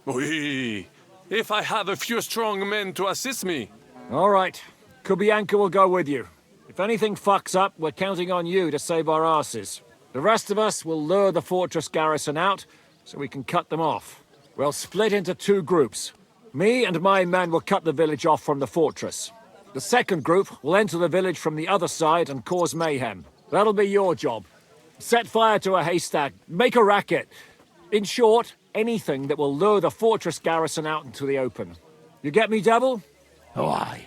Oui. If I have a few strong men to assist me. All right. Kubianka will go with you. If anything fucks up, we're counting on you to save our asses. The rest of us will lure the fortress garrison out, so we can cut them off. We'll split into 2 groups. Me and my men will cut the village off from the fortress. The second group will enter the village from the other side and cause mayhem. That'll be your job. Set fire to a haystack, make a racket. In short, anything that will lure the fortress garrison out into the open. You get me, Devil? Oh, aye.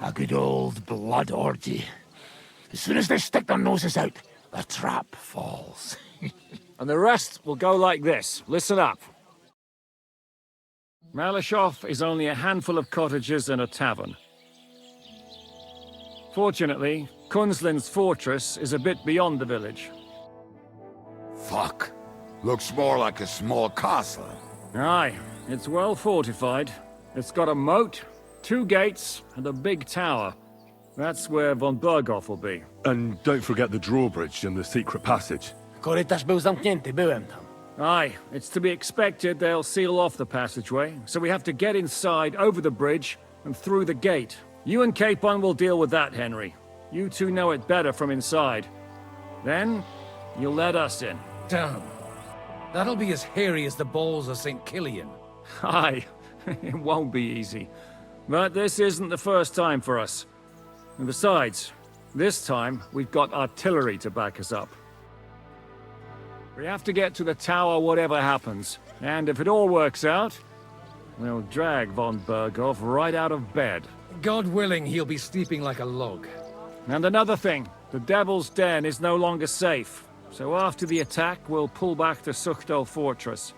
A good old blood orgy. As soon as they stick their noses out, the trap falls. And the rest will go like this. Listen up. Malashov is only a handful of cottages and a tavern. Fortunately, Kunzlin's fortress is a bit beyond the village. Fuck. Looks more like a small castle. Aye, it's well fortified. It's got a moat, 2 gates, and a big tower. That's where von Berghoff will be. And don't forget the drawbridge and the secret passage. Korytarz był zamknięty, byłem tam. Aye, it's to be expected they'll seal off the passageway, so we have to get inside, over the bridge, and through the gate. You and Capon will deal with that, Henry. You two know it better from inside. Then, you'll let us in. Damn. That'll be as hairy as the balls of St. Killian. Aye, it won't be easy. But this isn't the first time for us. And besides, this time we've got artillery to back us up. We have to get to the tower whatever happens. And if it all works out, we'll drag von Berghoff right out of bed. God willing, he'll be sleeping like a log. And another thing, the Devil's Den is no longer safe. So after the attack, we'll pull back to Suchtel Fortress.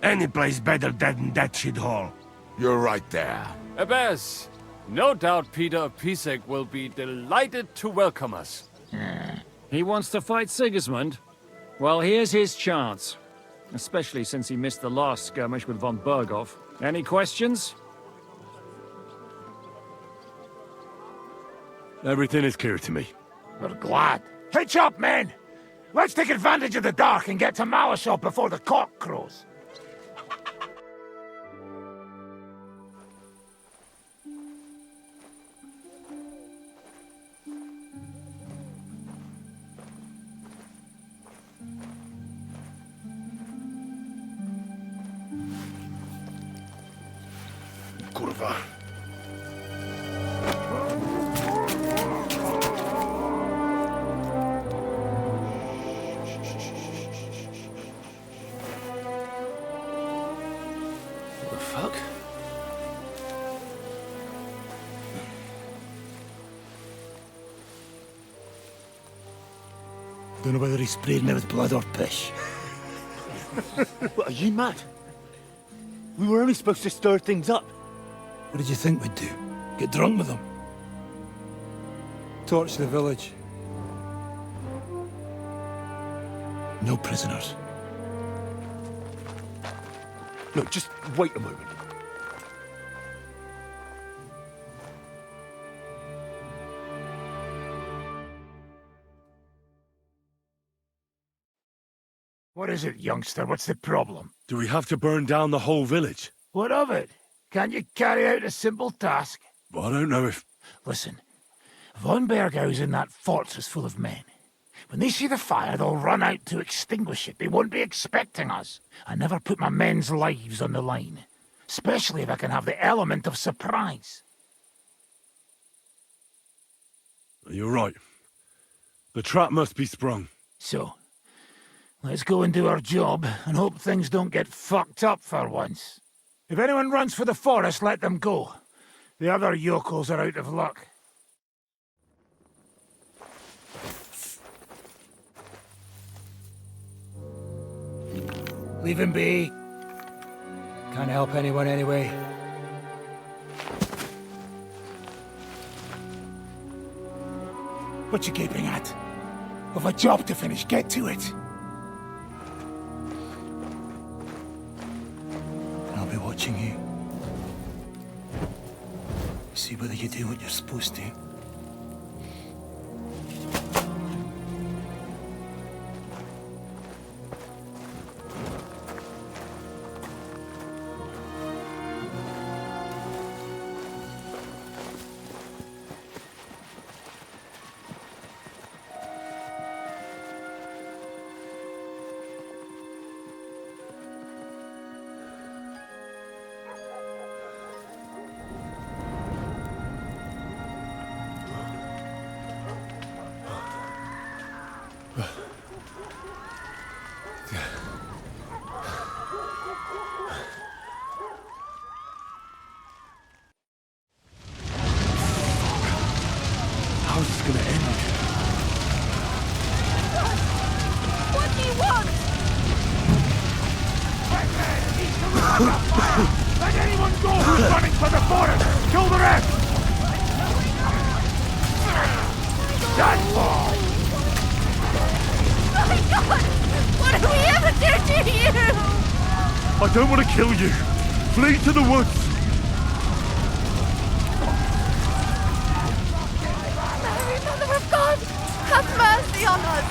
Any place better than that shithole. You're right there. Abbas, no doubt Peter Pisek will be delighted to welcome us. He wants to fight Sigismund? Well, here's his chance. Especially since he missed the last skirmish with von Berghoff. Any questions? Everything is clear to me. We're glad. Hitch up, men! Let's take advantage of the dark and get to Malashov before the cock crows. Kurwa. What the fuck? Don't know whether he sprayed me with blood or piss. What, are you mad? We were only supposed to stir things up. What did you think we'd do? Get drunk with them? Torch the village. No prisoners. Look, just wait a moment. What is it, youngster? What's the problem? Do we have to burn down the whole village? What of it? Can't you carry out a simple task? Well, I don't know if... Listen, Von Bergau's in that fortress full of men. When they see the fire, they'll run out to extinguish it. They won't be expecting us. I never put my men's lives on the line, especially if I can have the element of surprise. You're right. The trap must be sprung. So, let's go and do our job and hope things don't get fucked up for once. If anyone runs for the forest, let them go. The other yokels are out of luck. Leave him be. Can't help anyone anyway. What you gaping at? We've a job to finish. Get to it. I'll be watching you. See whether you do what you're supposed to. How's this gonna end? What do you want? Let anyone go who's running for the forest! Kill the rest! Stand for! My God! What have we ever done to you? I don't want to kill you. Flee to the woods. Mary, Mother of God, have mercy on us!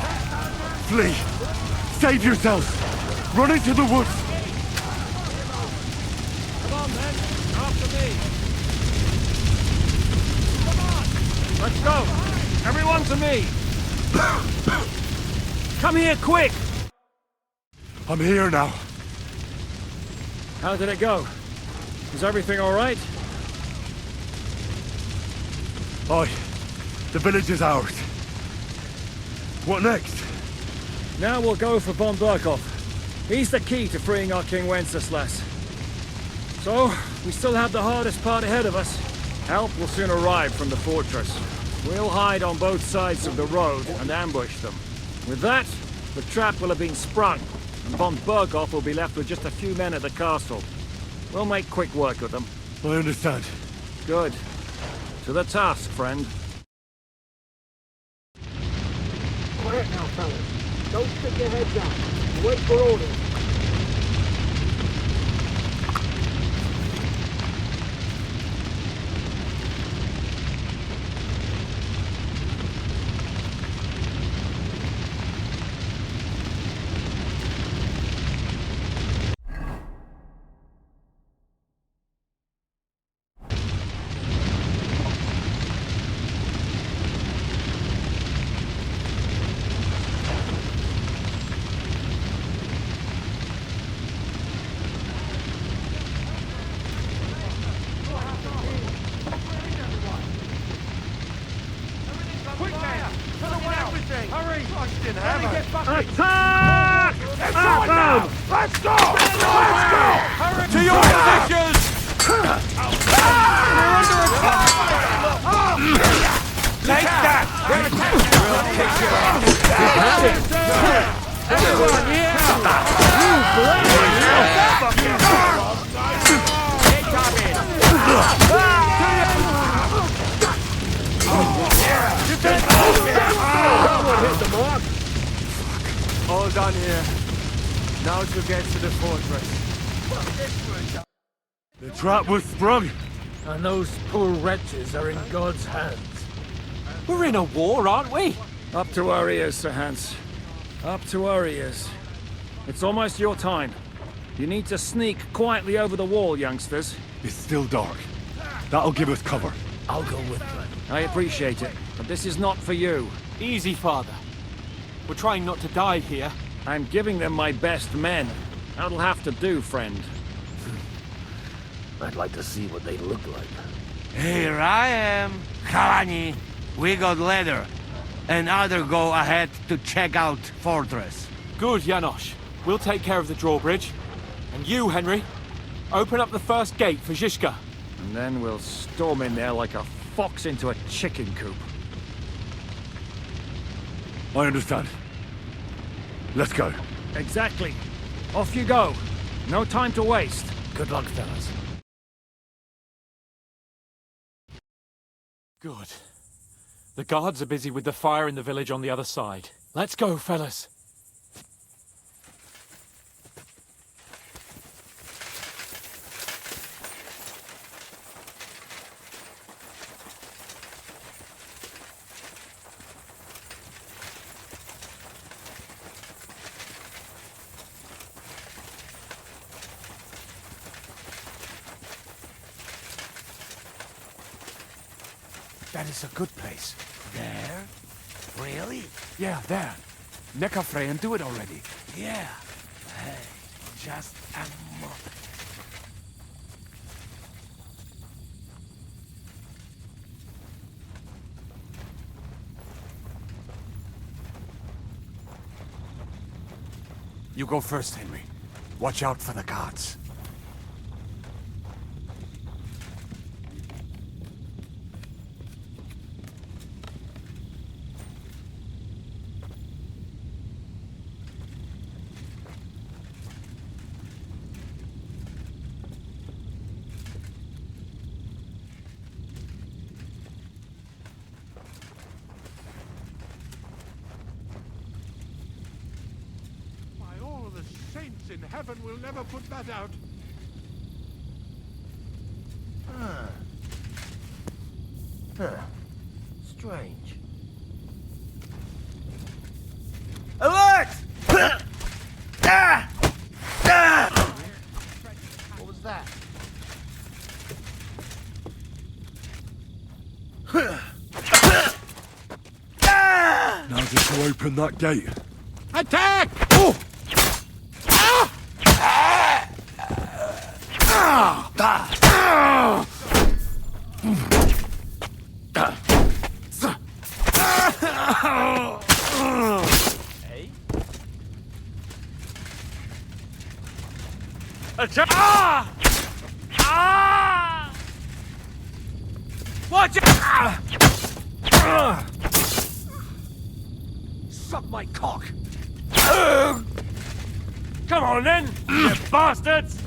Flee. Save yourselves. Run into the woods. Come on, then. After me. Come on. Let's go. Everyone to me. Come here, quick. I'm here now. How did it go? Is everything all right? Aye. The village is ours. What next? Now we'll go for von Berkhoff. He's the key to freeing our King Wenceslas. So, we still have the hardest part ahead of us. Help will soon arrive from the fortress. We'll hide on both sides of the road and ambush them. With that, the trap will have been sprung, and von Berkhoff will be left with just a few men at the castle. We'll make quick work of them. I understand. Good. To the task, friend. Quiet now, fellas. Don't stick your heads out. Wait for orders. Attack! Let's go now! Let's go! Let's go! Hurry! To your positions! You're under attack! Take that! We'll kick your ass! Everyone, Hit the mark. all done here. Now to get to the fortress. The trap was sprung. And those poor wretches are in God's hands. We're in a war, aren't we? Up to our ears, Sir Hans. Up to our ears. It's almost your time. You need to sneak quietly over the wall, youngsters. It's still dark. That'll give us cover. I'll go with them. I appreciate it, but this is not for you. Easy, Father. We're trying not to die here. I'm giving them my best men. That'll have to do, friend. I'd like to see what they look like. Here I am. Kalani, we got leather. And other go ahead to check out fortress. Good, Janosch. We'll take care of the drawbridge. And you, Henry, open up the first gate for Zizka. And then we'll storm in there like a fox into a chicken coop. I understand. Let's go. Exactly. Off you go. No time to waste. Good luck, fellas. Good. The guards are busy with the fire in the village on the other side. Let's go, fellas. That is a good place. There? Really? Yeah, there. Nekafre and do it already. Yeah. Hey, just a moment. You go first, Henry. Watch out for the guards. Saints in heaven will never put that out. Strange. Alert! What was that? Now just to open that gate. Attack! Oh! Watch it! Suck my cock! Come on then, you bastards!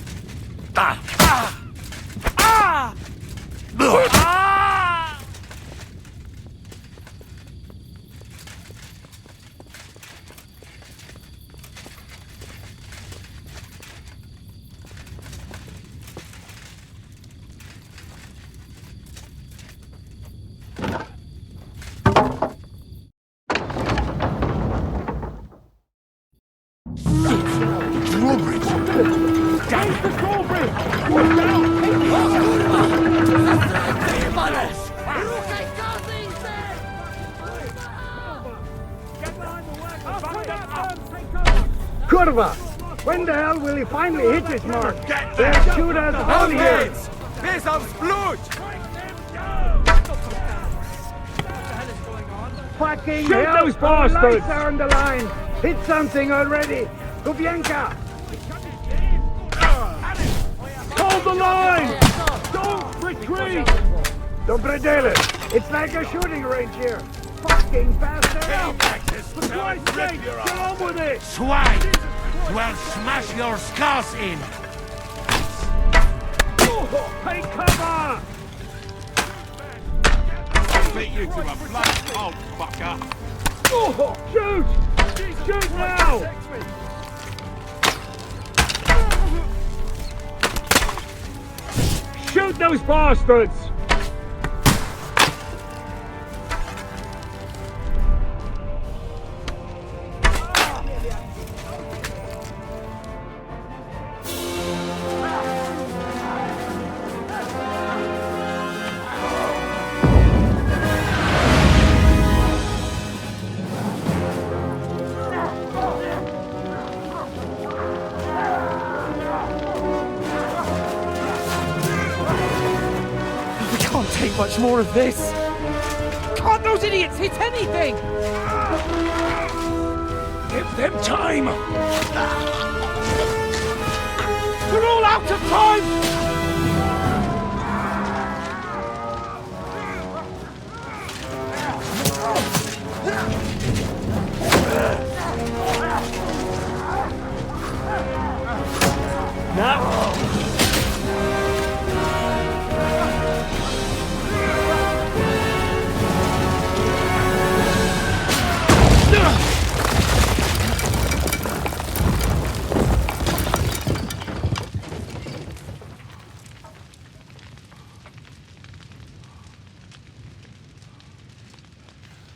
Kurva! When the hell will he finally hit his mark? They'll shoot us out here! Piss of blood! Fucking Shoot hell! those bastards! Lights are on the line! Hit something already! Kubienka! Hold the line! Don't retreat! Dobre dele! It's like a shooting range here! Fucking bastard! For Christ's sake, get on with it! Swine! Well, smash your skulls in! Take cover! I'll beat you to a blood pulp, fucker! Shoot! Shoot now! Shoot those bastards! much more of this? Can't those idiots hit anything? Give them time! We're all out of time!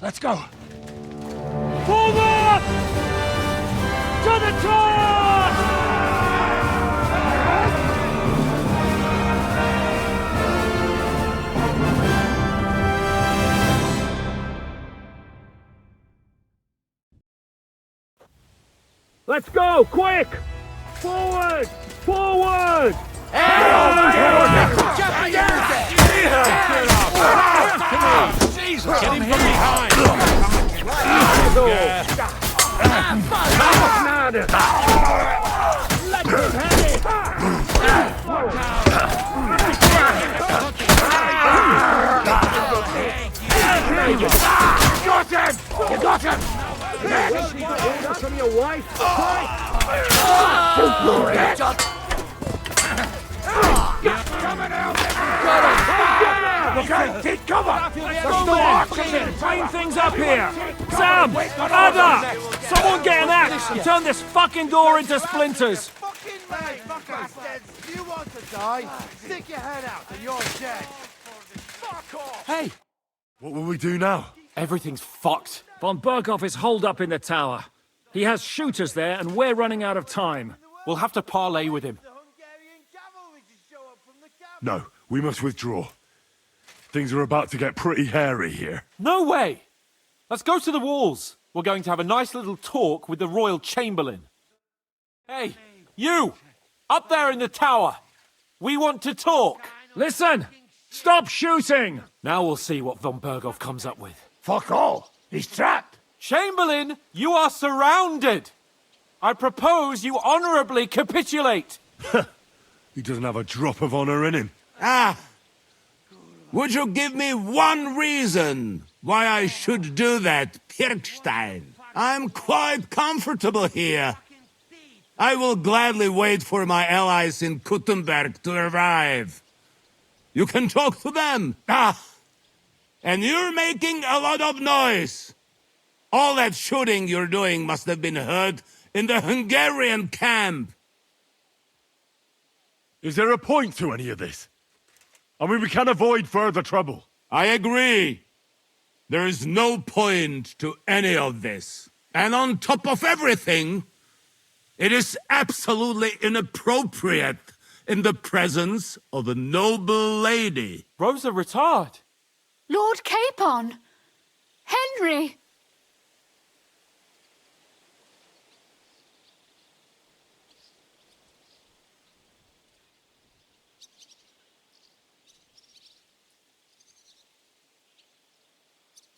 Let's go. Forward! To the charge! Let's go, quick! Forward! Forward! Jesus! Get him from behind! Got him! You got him! Orders from your wife? Coming out! Okay, take cover! There's no oxygen! Find things up here! Sam! Ada! Someone get an axe and turn this fucking door into splinters! Hey, bastards! You want to die? Stick your head out and you're dead! Fuck off! Hey! What will we do now? Everything's fucked. Von Berghoff is holed up in the tower. He has shooters there, and we're running out of time. We'll have to parley with him. No, we must withdraw. Things are about to get pretty hairy here. No way! Let's go to the walls. We're going to have a nice little talk with the Royal Chamberlain. Hey, you! Up there in the tower! We want to talk! Listen! Stop shooting! Now we'll see what Von Berghoff comes up with. Fuck all! He's trapped! Chamberlain, you are surrounded! I propose you honorably capitulate! He doesn't have a drop of honor in him. Ah! Would you give me one reason why I should do that, Pirkstein? I'm quite comfortable here. I will gladly wait for my allies in Kuttenberg to arrive. You can talk to them. Ah! And you're making a lot of noise. All that shooting you're doing must have been heard in the Hungarian camp. Is there a point to any of this? I mean, we can avoid further trouble. I agree. There is no point to any of this. And on top of everything, it is absolutely inappropriate in the presence of a noble lady. Rosa Retard. Lord Capon! Henry!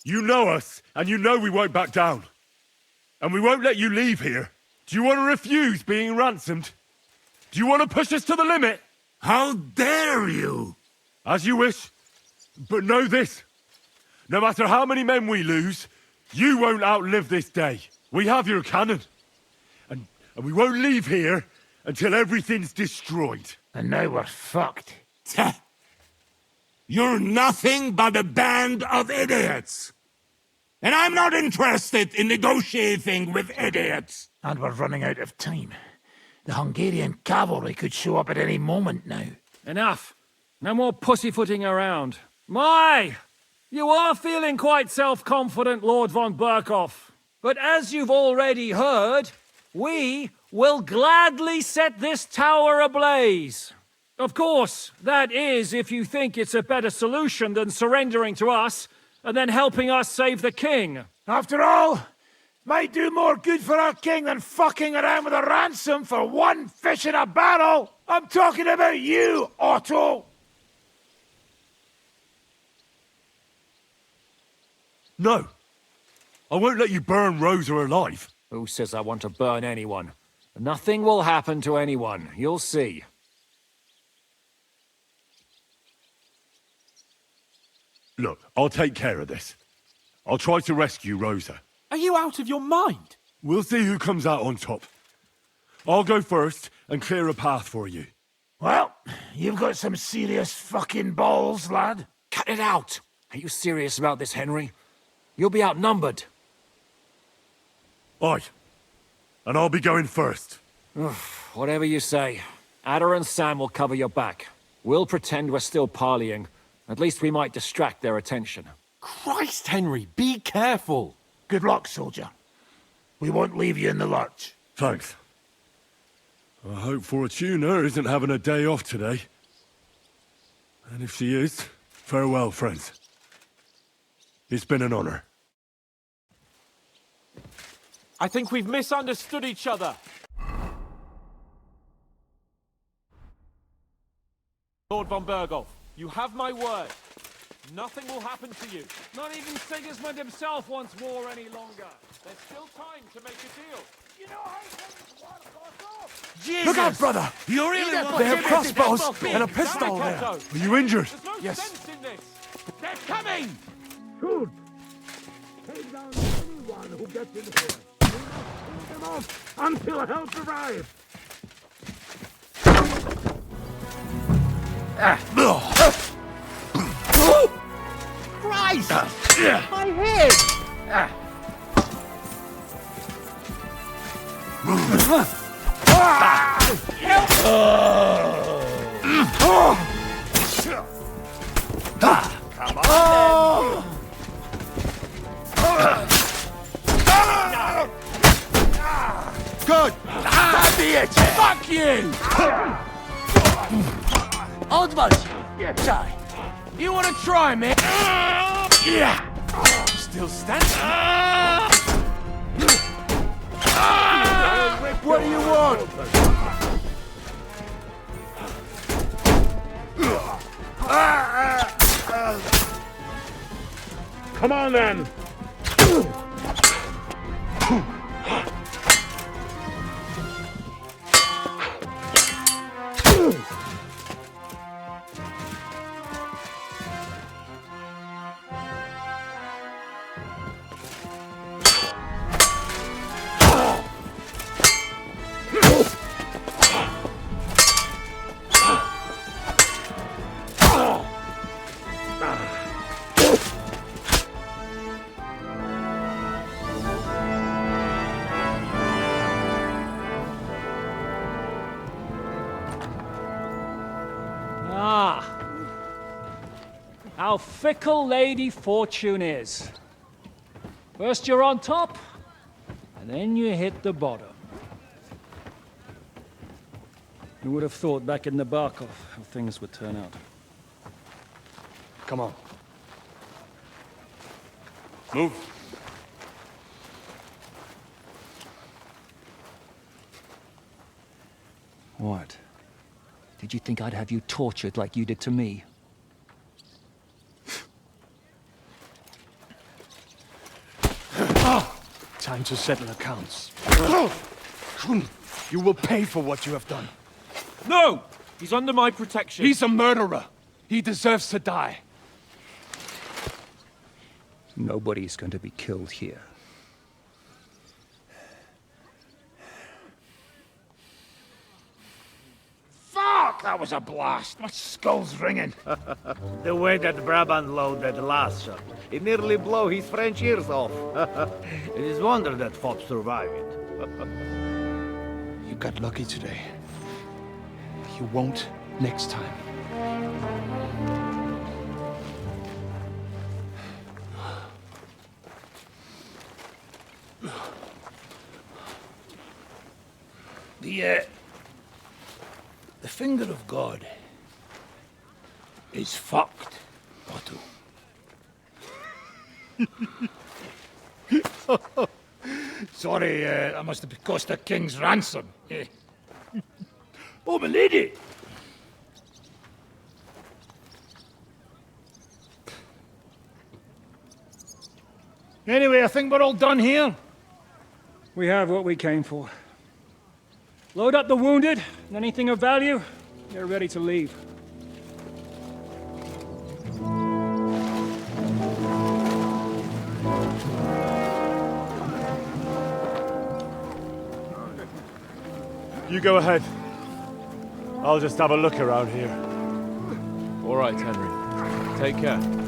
You know us, and you know we won't back down. And we won't let you leave here. Do you want to refuse being ransomed? Do you want to push us to the limit? How dare you? As you wish. But know this. No matter how many men we lose, you won't outlive this day. We have your cannon. And we won't leave here until everything's destroyed. And now we're fucked. You're nothing but a band of idiots. And I'm not interested in negotiating with idiots. And we're running out of time. The Hungarian cavalry could show up at any moment now. Enough. No more pussyfooting around. My! You are feeling quite self-confident, Lord von Berghoff. But as you've already heard, we will gladly set this tower ablaze. Of course, that is if you think it's a better solution than surrendering to us and then helping us save the king. After all, might do more good for our king than fucking around with a ransom for one fish in a barrel. I'm talking about you, Otto. No. I won't let you burn Rosa alive. Who says I want to burn anyone? Nothing will happen to anyone. You'll see. Look, I'll take care of this. I'll try to rescue Rosa. Are you out of your mind? We'll see who comes out on top. I'll go first and clear a path for you. Well, you've got some serious fucking balls, lad. Cut it out! Are you serious about this, Henry? You'll be outnumbered. Aye. And I'll be going first. Whatever you say. Ada and Sam will cover your back. We'll pretend we're still parleying. At least we might distract their attention. Christ, Henry, be careful. Good luck, soldier. We won't leave you in the lurch. Thanks. I hope Fortuna isn't having a day off today. And if she is, farewell, friends. It's been an honor. I think we've misunderstood each other. Lord von Berghoff, you have my word. Nothing will happen to you. Not even Sigismund himself wants war any longer. There's still time to make a deal. You know how Jesus. Look out, brother! You really want... They have crossbows and a pistol there. Are you injured? There's no Yes. sense in this. They're coming! Shoot! Take down anyone who gets in here. We must hold them off until help arrives. Christ! My head! Come on! Good! That'd be it! Fuck you! Odwal się! Try. You wanna try, man? Yeah! Still standing? What do you want? Come on, then. How fickle Lady Fortune is. First you're on top, and then you hit the bottom. Who would have thought back in the Barkov how things would turn out? Come on. Move. What? Did you think I'd have you tortured like you did to me? Time to settle accounts. You will pay for what you have done. No! He's under my protection. He's a murderer. He deserves to die. Nobody's going to be killed here. Fuck! That was a blast. My skull's ringing. The way that Brabant loaded last shot, it nearly blow his French ears off. It is wonder that Fop survived it. You got lucky today. You won't next time. The finger of God is fucked, Otto. Sorry, that must have cost the king's ransom. Oh, my lady! Anyway, I think we're all done here. We have what we came for. Load up the wounded, and anything of value, they're ready to leave. You go ahead. I'll just have a look around here. All right, Henry. Take care.